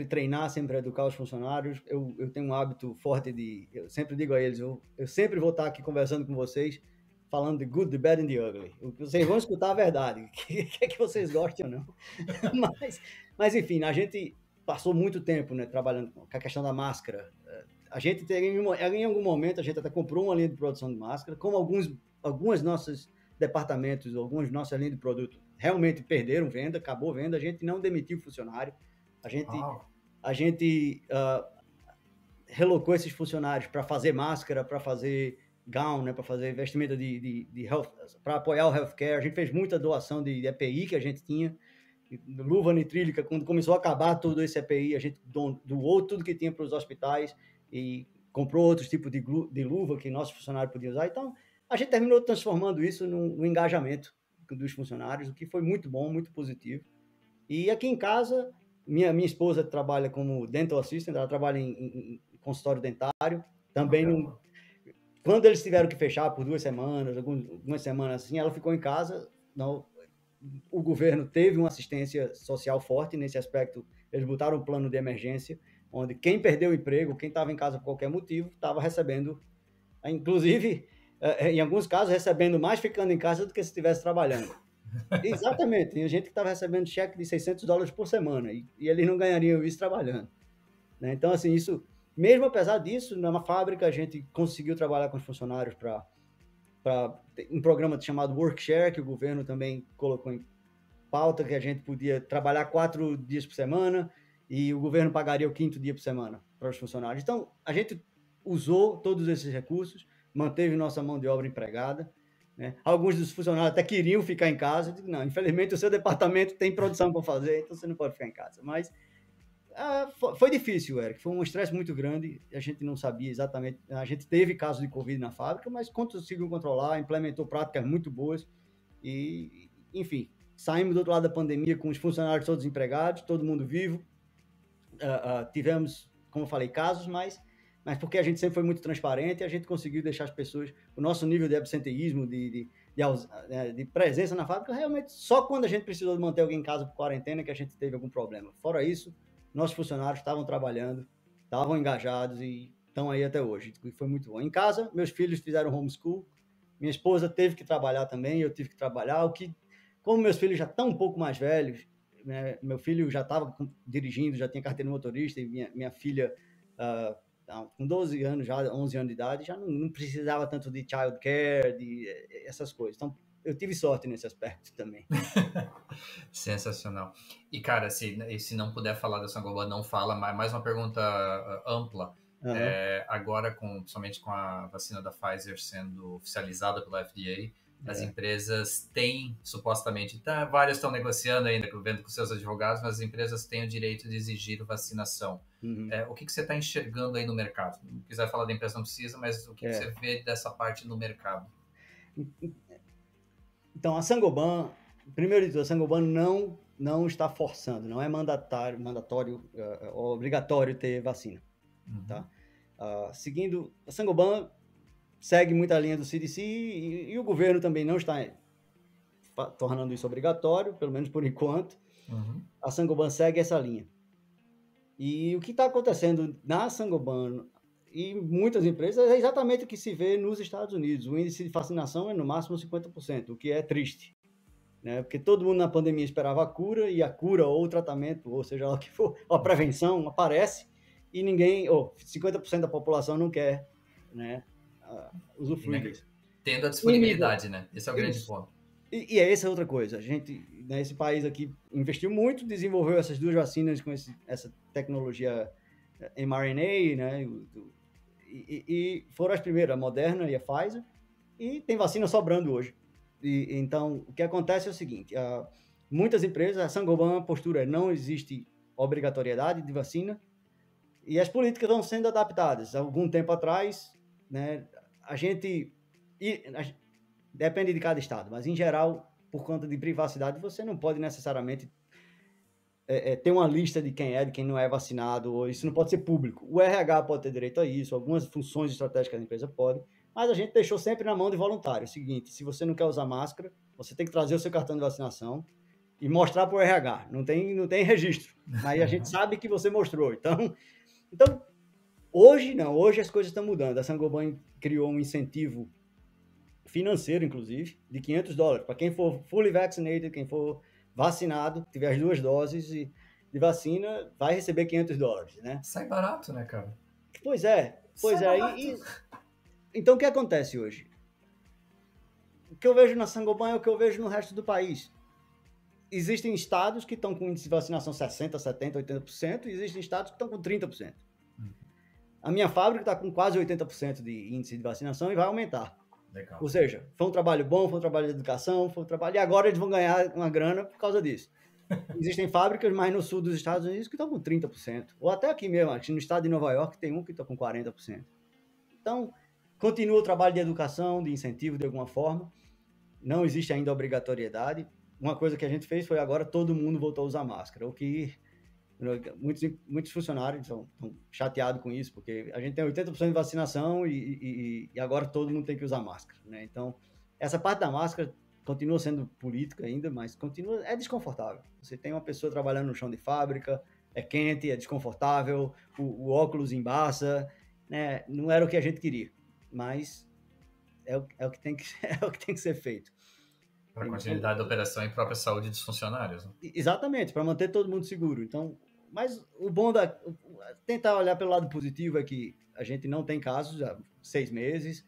treinar, sempre educar os funcionários. Eu tenho um hábito forte eu sempre digo a eles, eu sempre vou estar aqui conversando com vocês, falando de good, the bad and the ugly. Vocês vão escutar a verdade, quer que vocês gostem ou não. Mas, enfim, a gente passou muito tempo, né, trabalhando com a questão da máscara. A gente em algum momento, a gente até comprou uma linha de produção de máscara, como alguns nossos departamentos, algumas nossas linhas de produto realmente perderam venda, acabou venda, a gente não demitiu funcionário, a gente relocou esses funcionários para fazer máscara, para fazer gown, né, para fazer vestimenta de health, para apoiar o healthcare. A gente fez muita doação de EPI que a gente tinha, luva nitrílica. Quando começou a acabar todo esse EPI, a gente doou tudo que tinha para os hospitais e comprou outros tipos de luva que nossos funcionários podiam usar. Então, a gente terminou transformando isso no engajamento dos funcionários, o que foi muito bom, muito positivo. E aqui em casa, minha esposa trabalha como dental assistant, ela trabalha em consultório dentário. Também, quando eles tiveram que fechar por 2 semanas, algumas semanas assim, ela ficou em casa. O governo teve uma assistência social forte nesse aspecto. Eles botaram um plano de emergência, onde quem perdeu o emprego, quem estava em casa por qualquer motivo, estava recebendo, inclusive, em alguns casos, recebendo mais ficando em casa do que se estivesse trabalhando. Exatamente. Tem gente que estava recebendo cheque de $600 por semana e eles não ganhariam isso trabalhando. Né? Então, assim, isso Mesmo apesar disso, na fábrica a gente conseguiu trabalhar com os funcionários para um programa chamado Workshare, que o governo também colocou em pauta, que a gente podia trabalhar 4 dias por semana e o governo pagaria o 5º dia por semana para os funcionários. Então, a gente usou todos esses recursos, manteve nossa mão de obra empregada, né? Alguns dos funcionários até queriam ficar em casa. Eu digo, não, infelizmente o seu departamento tem produção para fazer, então você não pode ficar em casa. Mas foi difícil, Eric. Foi um estresse muito grande. A gente não sabia exatamente. A gente teve casos de Covid na fábrica, mas conseguiu controlar, implementou práticas muito boas. E, enfim, saímos do outro lado da pandemia com os funcionários todos empregados, todo mundo vivo. Tivemos, como eu falei, casos, mas porque a gente sempre foi muito transparente, a gente conseguiu deixar as pessoas, o nosso nível de absenteísmo, de presença na fábrica, realmente só quando a gente precisou de manter alguém em casa por quarentena que a gente teve algum problema. Fora isso, nossos funcionários estavam trabalhando, estavam engajados e estão aí até hoje. Foi muito bom. Em casa, meus filhos fizeram homeschool, minha esposa teve que trabalhar também, eu tive que trabalhar, como meus filhos já estão um pouco mais velhos, né, meu filho já estava dirigindo, já tinha carteira de motorista, e minha filha, com 12 anos, já 11 anos de idade, já não precisava tanto de childcare, de essas coisas. Então, eu tive sorte nesse aspecto também. Sensacional. E, cara, se não puder falar da Saint-Gobain, não fala. Mais uma pergunta ampla. Uhum. Agora, principalmente com a vacina da Pfizer sendo oficializada pela FDA, as empresas têm, supostamente, várias estão negociando ainda, vendo com seus advogados, mas as empresas têm o direito de exigir vacinação. Uhum. O que você está enxergando aí no mercado? Se não quiser falar da empresa, não precisa, mas o que você vê dessa parte no mercado? Então, a Saint-Gobain, primeiro de tudo, a Saint-Gobain não está forçando, não é mandatório, obrigatório ter vacina. Uhum. Tá? Seguindo, a Saint-Gobain segue muita linha do CDC e o governo também não está tornando isso obrigatório, pelo menos por enquanto. Uhum. A Saint-Gobain segue essa linha. E o que está acontecendo na Saint-Gobain e muitas empresas é exatamente o que se vê nos Estados Unidos. O índice de vacinação é no máximo 50%, o que é triste, né? Porque todo mundo na pandemia esperava a cura, e a cura ou o tratamento, ou seja lá o que for, a prevenção aparece, e 50% da população não quer, né, usufruir disso. Tendo a disponibilidade, né? Esse é o grande ponto. E essa é outra coisa. A gente, nesse país aqui, investiu muito, desenvolveu essas 2 vacinas com essa tecnologia mRNA, né? E foram as primeiras, a Moderna e a Pfizer, e tem vacina sobrando hoje. Então, o que acontece é o seguinte, muitas empresas, a Saint-Gobain, a postura é não existe obrigatoriedade de vacina, e as políticas estão sendo adaptadas. Há algum tempo atrás, né, depende de cada estado, mas em geral, por conta de privacidade, você não pode necessariamente ter uma lista de quem não é vacinado, ou isso não pode ser público. O RH pode ter direito a isso, algumas funções estratégicas da empresa podem, mas a gente deixou sempre na mão de voluntário. É o seguinte, se você não quer usar máscara, você tem que trazer o seu cartão de vacinação e mostrar para o RH. Não tem registro, mas a gente sabe que você mostrou. Então hoje as coisas estão mudando. A Saint-Gobain criou um incentivo financeiro, inclusive, de $500 para quem for fully vaccinated, quem for vacinado, tiver as 2 doses de vacina, vai receber $500, né? Sai barato, né, cara? Pois é. Então, o que acontece hoje? O que eu vejo na Saint-Gobain é o que eu vejo no resto do país. Existem estados que estão com índice de vacinação 60%, 70%, 80%, e existem estados que estão com 30%. A minha fábrica está com quase 80% de índice de vacinação e vai aumentar. Legal. Ou seja, foi um trabalho bom, foi um trabalho de educação, e agora eles vão ganhar uma grana por causa disso. Existem fábricas mais no sul dos Estados Unidos que estão com 30%, ou até aqui mesmo, aqui no estado de Nova York tem um que está com 40%. Então, continua o trabalho de educação, de incentivo de alguma forma, não existe ainda obrigatoriedade. Uma coisa que a gente fez foi agora todo mundo voltou a usar máscara, o que muitos funcionários estão chateados com isso, porque a gente tem 80% de vacinação e agora todo mundo tem que usar máscara, né? Então, essa parte da máscara continua sendo política ainda, mas é desconfortável. Você tem uma pessoa trabalhando no chão de fábrica, é quente, é desconfortável, o óculos embaça, né? Não era o que a gente queria, mas é o que tem que ser feito. Para a continuidade da operação e própria saúde dos funcionários. Né? Exatamente, para manter todo mundo seguro. Então, Mas tentar olhar pelo lado positivo é que a gente não tem casos há 6 meses,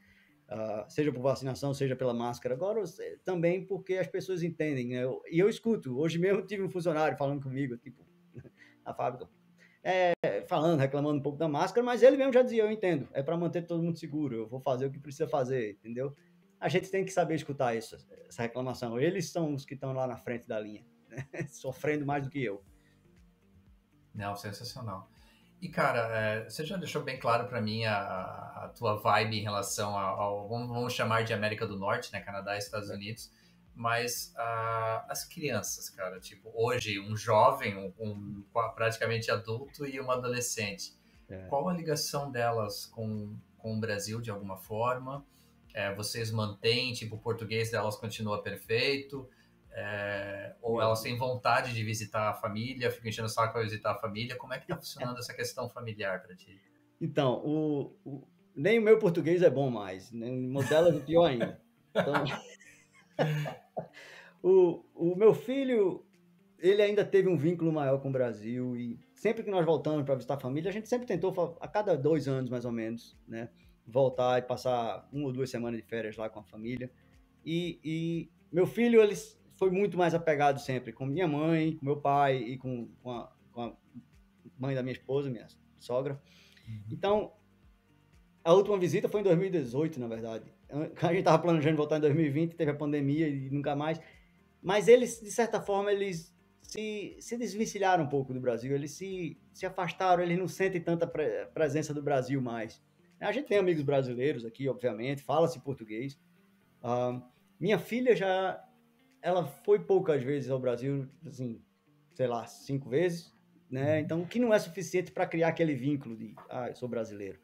seja por vacinação, seja pela máscara. Agora, também porque as pessoas entendem, né? E eu escuto. Hoje mesmo tive um funcionário falando comigo, tipo, na fábrica, falando, reclamando um pouco da máscara, mas ele mesmo já dizia, eu entendo, é para manter todo mundo seguro, eu vou fazer o que precisa fazer, entendeu? A gente tem que saber escutar essa reclamação. Eles são os que estão lá na frente da linha, né? Sofrendo mais do que eu. Não, sensacional. E, cara, você já deixou bem claro para mim a tua vibe em relação ao vamos chamar de América do Norte, né? Canadá e Estados Unidos. Mas as crianças, cara, tipo, hoje um jovem, praticamente adulto e uma adolescente. Qual a ligação delas com o Brasil de alguma forma? Vocês mantêm, tipo, o português delas continua perfeito? Ou elas têm vontade de visitar a família, ficam enchendo o saco para visitar a família? Como é que está funcionando essa questão familiar para ti? Então, nem o meu português é bom mais, né? O modelo é pior ainda. Então, o meu filho, ele ainda teve um vínculo maior com o Brasil e sempre que nós voltamos para visitar a família, a gente sempre tentou, a cada 2 anos mais ou menos, né, voltar e passar 1 ou 2 semanas de férias lá com a família. E meu filho, ele foi muito mais apegado sempre com minha mãe, com meu pai e com a mãe da minha esposa, minha sogra. Então, a última visita foi em 2018, na verdade. A gente estava planejando voltar em 2020, teve a pandemia e nunca mais. Mas eles, de certa forma, eles se desvencilharam um pouco do Brasil, eles se afastaram, eles não sentem tanta presença do Brasil mais. A gente tem amigos brasileiros aqui, obviamente, fala-se português. Minha filha ela foi poucas vezes ao Brasil, assim, sei lá, 5 vezes, né? Então, o que não é suficiente para criar aquele vínculo de, eu sou brasileiro,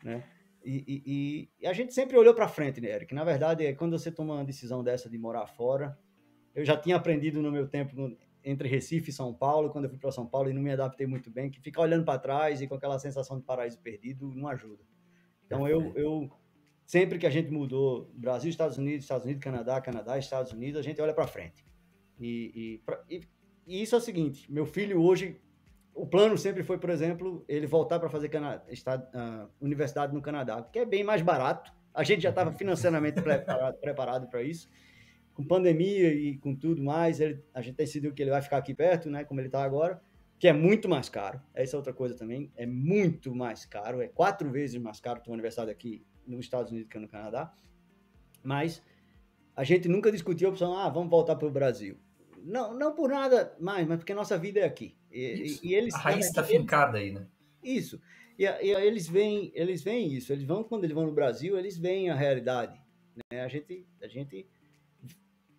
né? E a gente sempre olhou para frente, né, Eric? Na verdade, quando você toma uma decisão dessa de morar fora, eu já tinha aprendido no meu tempo entre Recife e São Paulo, quando eu fui para São Paulo e não me adaptei muito bem, que ficar olhando para trás e com aquela sensação de paraíso perdido não ajuda. Então, eu sempre que a gente mudou Brasil, Estados Unidos, Canadá, Canadá, Estados Unidos, a gente olha para frente. E isso é o seguinte, meu filho hoje, o plano sempre foi, por exemplo, ele voltar para fazer universidade no Canadá, que é bem mais barato. A gente já estava financeiramente preparado para isso. Com pandemia e com tudo mais, a gente decidiu que ele vai ficar aqui perto, né, como ele está agora, que é muito mais caro. Essa é outra coisa também, é muito mais caro, é 4 vezes mais caro ter uma universidade aqui nos Estados Unidos que no Canadá. Mas a gente nunca discutiu a opção, vamos voltar para o Brasil. Não por nada mais, mas porque a nossa vida é aqui. E eles, a raiz está fincada aí, né? Isso. E eles veem isso. Quando eles vão no Brasil, eles veem a realidade. Né? A gente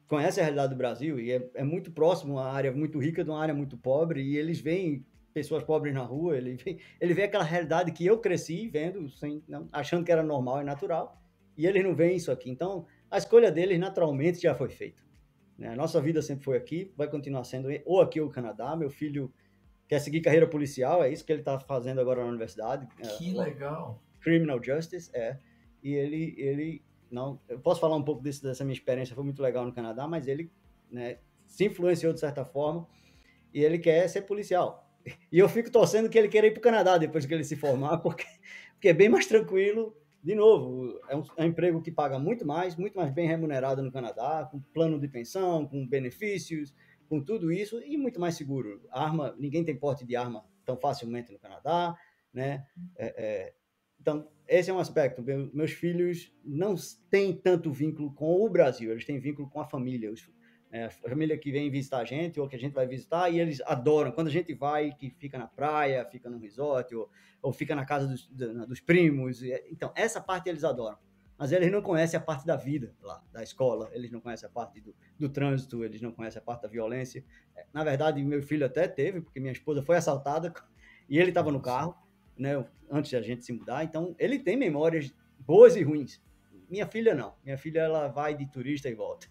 conhece a realidade do Brasil e é muito próximo a uma área muito rica de uma área muito pobre, e eles veem pessoas pobres na rua, ele vê aquela realidade que eu cresci vendo, achando que era normal e natural, e eles não veem isso aqui. Então, a escolha deles naturalmente já foi feita. Né? A nossa vida sempre foi aqui, vai continuar sendo ou aqui ou no Canadá. Meu filho quer seguir carreira policial, é isso que ele está fazendo agora na universidade. Que legal! Criminal Justice, e ele não, eu posso falar um pouco dessa minha experiência, foi muito legal no Canadá, mas ele, né, se influenciou de certa forma e ele quer ser policial. E eu fico torcendo que ele queira ir para o Canadá depois que ele se formar, porque é bem mais tranquilo. De novo, é um emprego que paga muito mais bem remunerado no Canadá, com plano de pensão, com benefícios, com tudo isso, e muito mais seguro. Ninguém tem porte de arma tão facilmente no Canadá, né? Então, esse é um aspecto. Meus filhos não têm tanto vínculo com o Brasil, eles têm vínculo com a família. A família que vem visitar a gente, ou que a gente vai visitar, e eles adoram. Quando a gente vai, que fica na praia, fica no resort, ou fica na casa dos primos. Então, essa parte eles adoram. Mas eles não conhecem a parte da vida lá, da escola, eles não conhecem a parte do trânsito, eles não conhecem a parte da violência. Na verdade, meu filho até teve, porque minha esposa foi assaltada, e ele estava no carro, né, antes da gente se mudar, então ele tem memórias boas e ruins. Minha filha não. Minha filha, ela vai de turista e volta.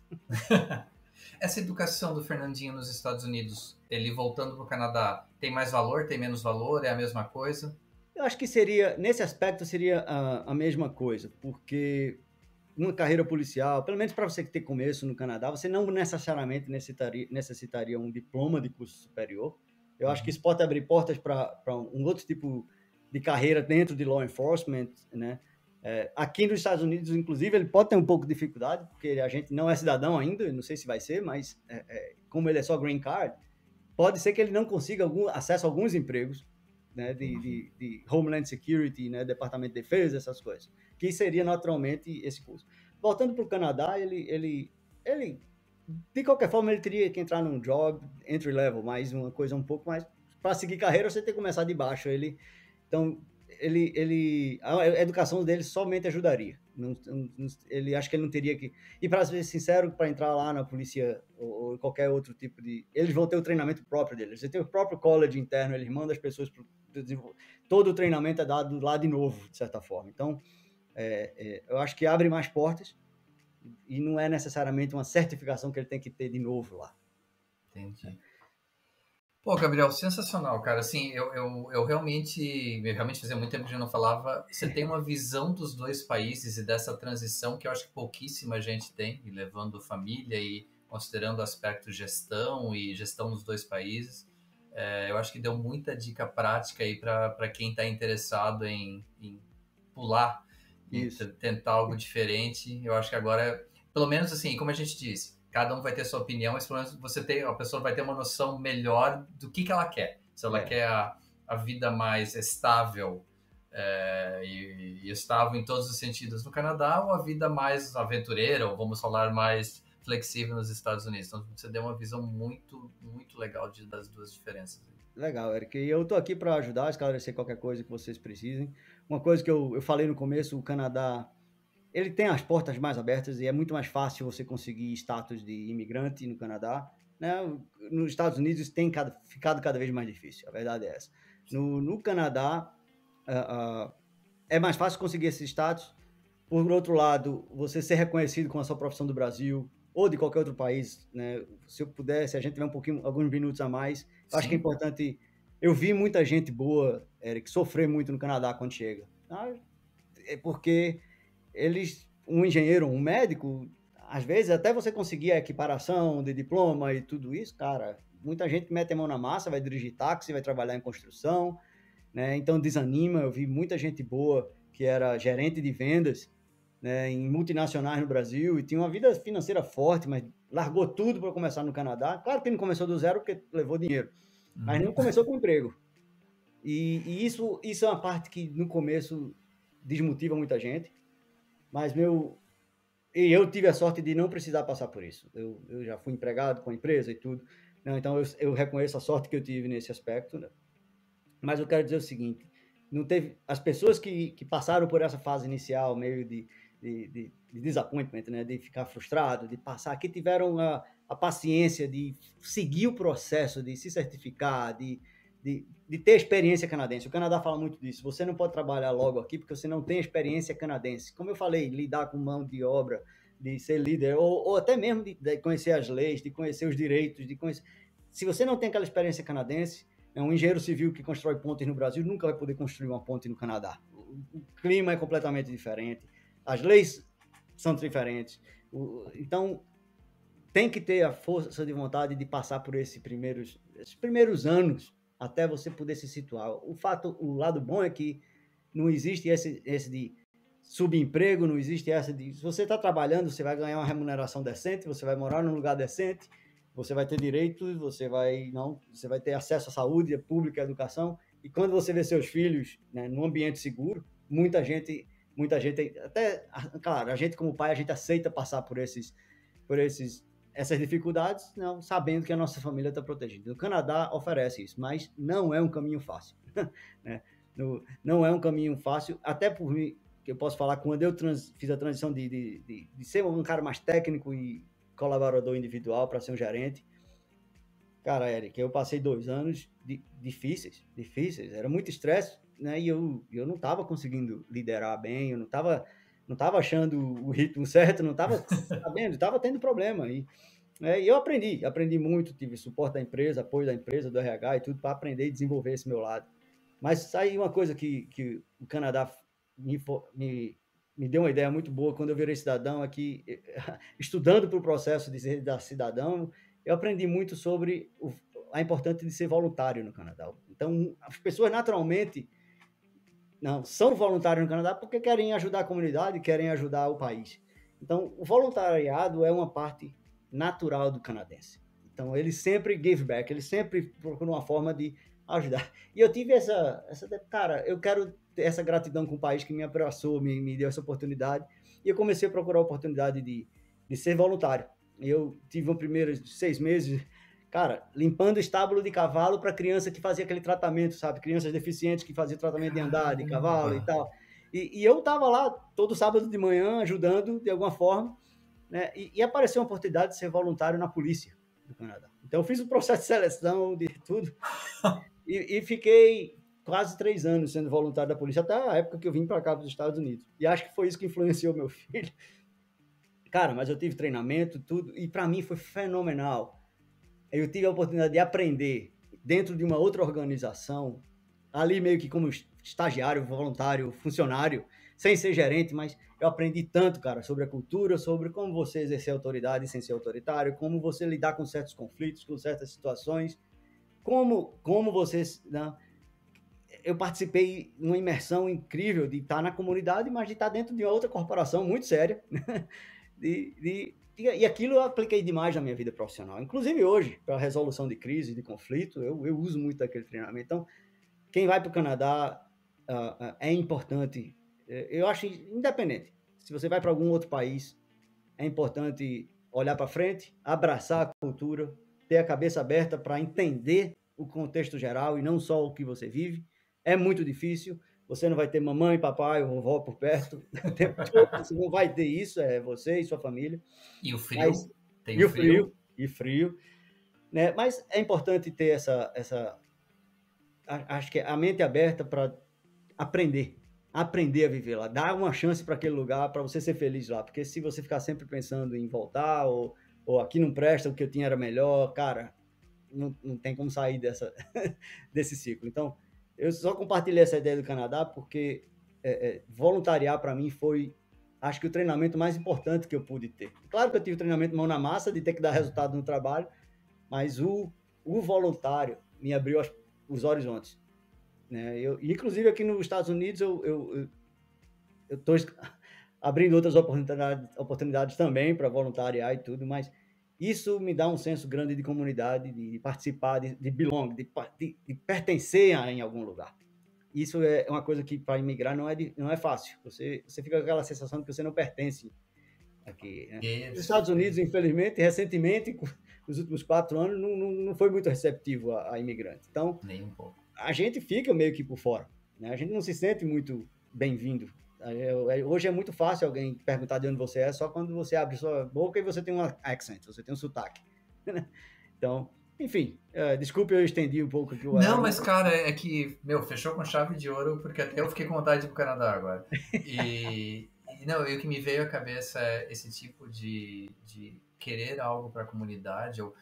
Essa educação do Fernandinho nos Estados Unidos, ele voltando para o Canadá, tem mais valor, tem menos valor, é a mesma coisa? Eu acho que nesse aspecto seria a mesma coisa, porque uma carreira policial, pelo menos para você ter começo no Canadá, você não necessariamente necessitaria um diploma de curso superior, Eu acho que isso pode abrir portas para um outro tipo de carreira dentro de law enforcement, né? Aqui nos Estados Unidos, inclusive, ele pode ter um pouco de dificuldade, porque a gente não é cidadão ainda, não sei se vai ser, mas como ele é só green card, pode ser que ele não consiga acesso a alguns empregos, né, de Homeland Security, né, Departamento de Defesa, essas coisas, que seria naturalmente esse curso. Voltando para o Canadá, ele, de qualquer forma, ele teria que entrar num job entry level, mais uma coisa um pouco mais... Para seguir carreira, você tem que começar de baixo. Então, a educação dele somente ajudaria. Ele acho que ele não teria que... E para ser sincero, para entrar lá na polícia ou qualquer outro tipo de... Eles vão ter o treinamento próprio deles. Você tem o próprio college interno, eles mandam as pessoas para todo o treinamento é dado lá de novo, de certa forma. Então, eu acho que abre mais portas e não é necessariamente uma certificação que ele tem que ter de novo lá. Entendi. Pô, Gabriel, sensacional, cara. Assim, eu realmente fazia muito tempo que eu não falava. Você tem uma visão dos dois países e dessa transição que eu acho que pouquíssima gente tem, e levando família e considerando o aspecto gestão e gestão dos dois países. Eu acho que deu muita dica prática aí para quem está interessado em pular e tentar algo diferente. Eu acho que agora, pelo menos assim, como a gente disse, cada um vai ter sua opinião, mas pelo menos a pessoa vai ter uma noção melhor do que ela quer. Se ela quer a vida mais estável e estável em todos os sentidos no Canadá, ou a vida mais aventureira, ou vamos falar mais flexível nos Estados Unidos. Então você deu uma visão muito, muito legal das duas diferenças. Legal, Eric. E eu estou aqui para ajudar a esclarecer qualquer coisa que vocês precisem. Uma coisa que eu falei no começo, o Canadá, ele tem as portas mais abertas e é muito mais fácil você conseguir status de imigrante no Canadá, né? Nos Estados Unidos tem ficado cada vez mais difícil, a verdade é essa. No Canadá, é mais fácil conseguir esse status. Por outro lado, você ser reconhecido com a sua profissão do Brasil ou de qualquer outro país, né? Se eu pudesse, a gente tiver alguns minutos a mais, acho que é importante. Eu vi muita gente boa, Eric, sofrer muito no Canadá quando chega. É porque um engenheiro, um médico, às vezes até você conseguir a equiparação de diploma e tudo isso, cara, muita gente mete a mão na massa, vai dirigir táxi, vai trabalhar em construção, né? Então desanima. Eu vi muita gente boa que era gerente de vendas, né, em multinacionais no Brasil e tinha uma vida financeira forte, mas largou tudo para começar no Canadá. Claro que não começou do zero porque levou dinheiro, mas não começou com emprego. E isso é uma parte que no começo desmotiva muita gente, mas eu tive a sorte de não precisar passar por isso. Eu já fui empregado com a empresa e tudo, né? Então eu reconheço a sorte que eu tive nesse aspecto, né? Mas eu quero dizer o seguinte: não teve as pessoas que passaram por essa fase inicial meio de disappointment, né, de ficar frustrado, de passar, que tiveram a paciência de seguir o processo, de se certificar, de ter experiência canadense. O Canadá fala muito disso. Você não pode trabalhar logo aqui porque você não tem experiência canadense. Como eu falei, lidar com mão de obra, de ser líder, ou até mesmo de conhecer as leis, de conhecer os direitos, se você não tem aquela experiência canadense, um engenheiro civil que constrói pontes no Brasil nunca vai poder construir uma ponte no Canadá. O clima é completamente diferente. As leis são diferentes. Então, tem que ter a força de vontade de passar por esses primeiros anos até você poder se situar. O lado bom é que não existe esse de subemprego, não existe essa de... Se você está trabalhando, você vai ganhar uma remuneração decente, você vai morar num lugar decente, você vai ter direitos, você vai ter acesso à saúde pública, à educação. E quando você vê seus filhos, né, num ambiente seguro, muita gente, até, claro, a gente como pai, a gente aceita passar por essas dificuldades, não, sabendo que a nossa família está protegida. O Canadá oferece isso, mas não é um caminho fácil. Né? Não é um caminho fácil, até por mim, que eu posso falar, quando eu fiz a transição de ser um cara mais técnico e colaborador individual para ser um gerente. Cara, Eric, eu passei 2 anos difíceis, era muito estresse, né? E eu não estava conseguindo liderar bem, eu não estava achando o ritmo certo, não estava sabendo, estava tendo problema. E eu aprendi muito, tive suporte da empresa, apoio da empresa, do RH e tudo, para aprender e desenvolver esse meu lado. Mas aí uma coisa que o Canadá me deu uma ideia muito boa quando eu virei cidadão aqui, estudando para o processo de ser cidadão, eu aprendi muito sobre a importância de ser voluntário no Canadá. Então, as pessoas naturalmente não são voluntários no Canadá porque querem ajudar a comunidade, querem ajudar o país. Então, o voluntariado é uma parte natural do canadense. Então, ele sempre give back, ele sempre procura uma forma de ajudar. E eu tive cara, eu quero ter essa gratidão com o país que me abraçou, me deu essa oportunidade. E eu comecei a procurar a oportunidade de ser voluntário. Eu tive os primeiros 6 meses, cara, limpando estábulo de cavalo para criança que fazia aquele tratamento, sabe? Crianças deficientes que faziam tratamento de andar, de cavalo e tal. E eu estava lá todo sábado de manhã ajudando de alguma forma, né? E apareceu uma oportunidade de ser voluntário na polícia do Canadá. Então eu fiz o processo de seleção, de tudo, e fiquei quase 3 anos sendo voluntário da polícia, até a época que eu vim para cá, para os Estados Unidos. E acho que foi isso que influenciou meu filho. Cara, mas eu tive treinamento, tudo, e para mim foi fenomenal. Eu tive a oportunidade de aprender dentro de uma outra organização, ali meio que como estagiário, voluntário, funcionário, sem ser gerente, mas eu aprendi tanto, cara, sobre a cultura, sobre como você exercer autoridade sem ser autoritário, como você lidar com certos conflitos, com certas situações, como você... Né? Eu participei de uma imersão incrível de estar na comunidade, mas de estar dentro de outra corporação muito séria, né? E aquilo eu apliquei demais na minha vida profissional. Inclusive hoje, para a resolução de crise, de conflito, eu uso muito daquele treinamento. Então, quem vai para o Canadá é importante. Eu acho independente. Se você vai para algum outro país, é importante olhar para frente, abraçar a cultura, ter a cabeça aberta para entender o contexto geral e não só o que você vive. É muito difícil. Você não vai ter mamãe, papai, vovó por perto. Você não vai ter isso, é você e sua família. E o frio? Mas, e o frio. E frio. Né? Mas é importante ter acho que a mente aberta para aprender a viver lá. Dar uma chance para aquele lugar, para você ser feliz lá. Porque se você ficar sempre pensando em voltar, ou aqui não presta, o que eu tinha era melhor, cara, não tem como sair desse ciclo. Então, eu só compartilhei essa ideia do Canadá porque voluntariar para mim foi, acho que o treinamento mais importante que eu pude ter. Claro que eu tive treinamento mão na massa, de ter que dar resultado no trabalho, mas o voluntário me abriu os horizontes. Né? Inclusive aqui nos Estados Unidos, eu estou abrindo outras oportunidades também para voluntariar e tudo, mas isso me dá um senso grande de comunidade, de participar, de belong, de pertencer em algum lugar. Isso é uma coisa que para imigrar não é fácil. Você fica com aquela sensação de que você não pertence aqui. Né? Os Estados Unidos, infelizmente, recentemente, nos últimos 4 anos, não foi muito receptivo a imigrante. Então, nem um pouco. A gente fica meio que por fora. Né? A gente não se sente muito bem-vindo. Hoje é muito fácil alguém perguntar de onde você é só quando você abre sua boca e você tem um accent, você tem um sotaque. Então, enfim, desculpe eu estendi um pouco aqui. Não, mas cara, é que, fechou com chave de ouro, porque até eu fiquei com vontade de ir pro Canadá agora. E o que me veio à cabeça é esse tipo de querer algo para a comunidade, ou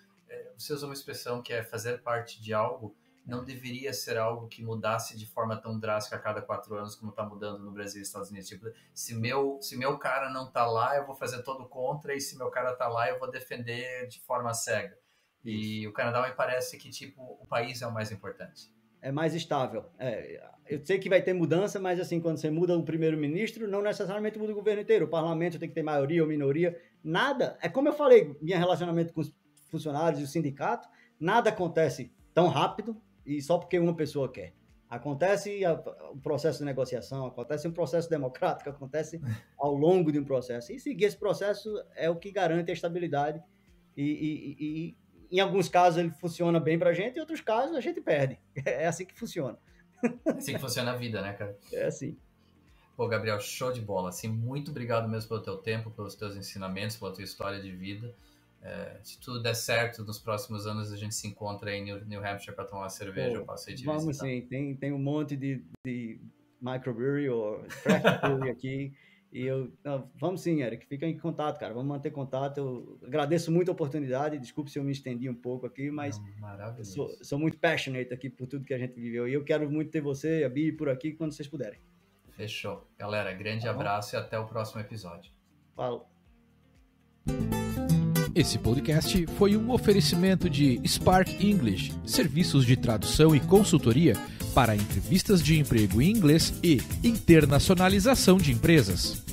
você usou uma expressão que é fazer parte de algo. Não deveria ser algo que mudasse de forma tão drástica a cada 4 anos como está mudando no Brasil e Estados Unidos. Tipo, se meu cara não está lá, eu vou fazer todo contra, e se meu cara está lá, eu vou defender de forma cega. E o Canadá me parece que o país é o mais importante. É mais estável. Eu sei que vai ter mudança, mas assim, quando você muda o primeiro-ministro, não necessariamente muda o governo inteiro. O parlamento tem que ter maioria ou minoria. Nada. É como eu falei, meu relacionamento com os funcionários e o sindicato, nada acontece tão rápido e só porque uma pessoa quer. Acontece o processo de negociação, acontece um processo democrático, acontece ao longo de um processo. E seguir esse processo é o que garante a estabilidade. E em alguns casos ele funciona bem pra gente, em outros casos a gente perde. É assim que funciona. É assim que funciona a vida, né, cara? É assim. Pô, Gabriel, show de bola. Assim, muito obrigado mesmo pelo teu tempo, pelos teus ensinamentos, pela tua história de vida. Se tudo der certo, nos próximos anos a gente se encontra aí em New Hampshire para tomar uma cerveja. Eu passei de vamos visitar. Sim, tem um monte de microbrewery ou craft brewery aqui. E vamos sim, Eric, fica em contato, cara. Vamos manter contato. Eu agradeço muito a oportunidade. Desculpe se eu me estendi um pouco aqui, mas eu sou muito passionate aqui por tudo que a gente viveu. E eu quero muito ter você, a Bi, por aqui quando vocês puderem. Fechou. Galera, grande abraço e até o próximo episódio. Falou. Esse podcast foi um oferecimento de Spark English, serviços de tradução e consultoria para entrevistas de emprego em inglês e internacionalização de empresas.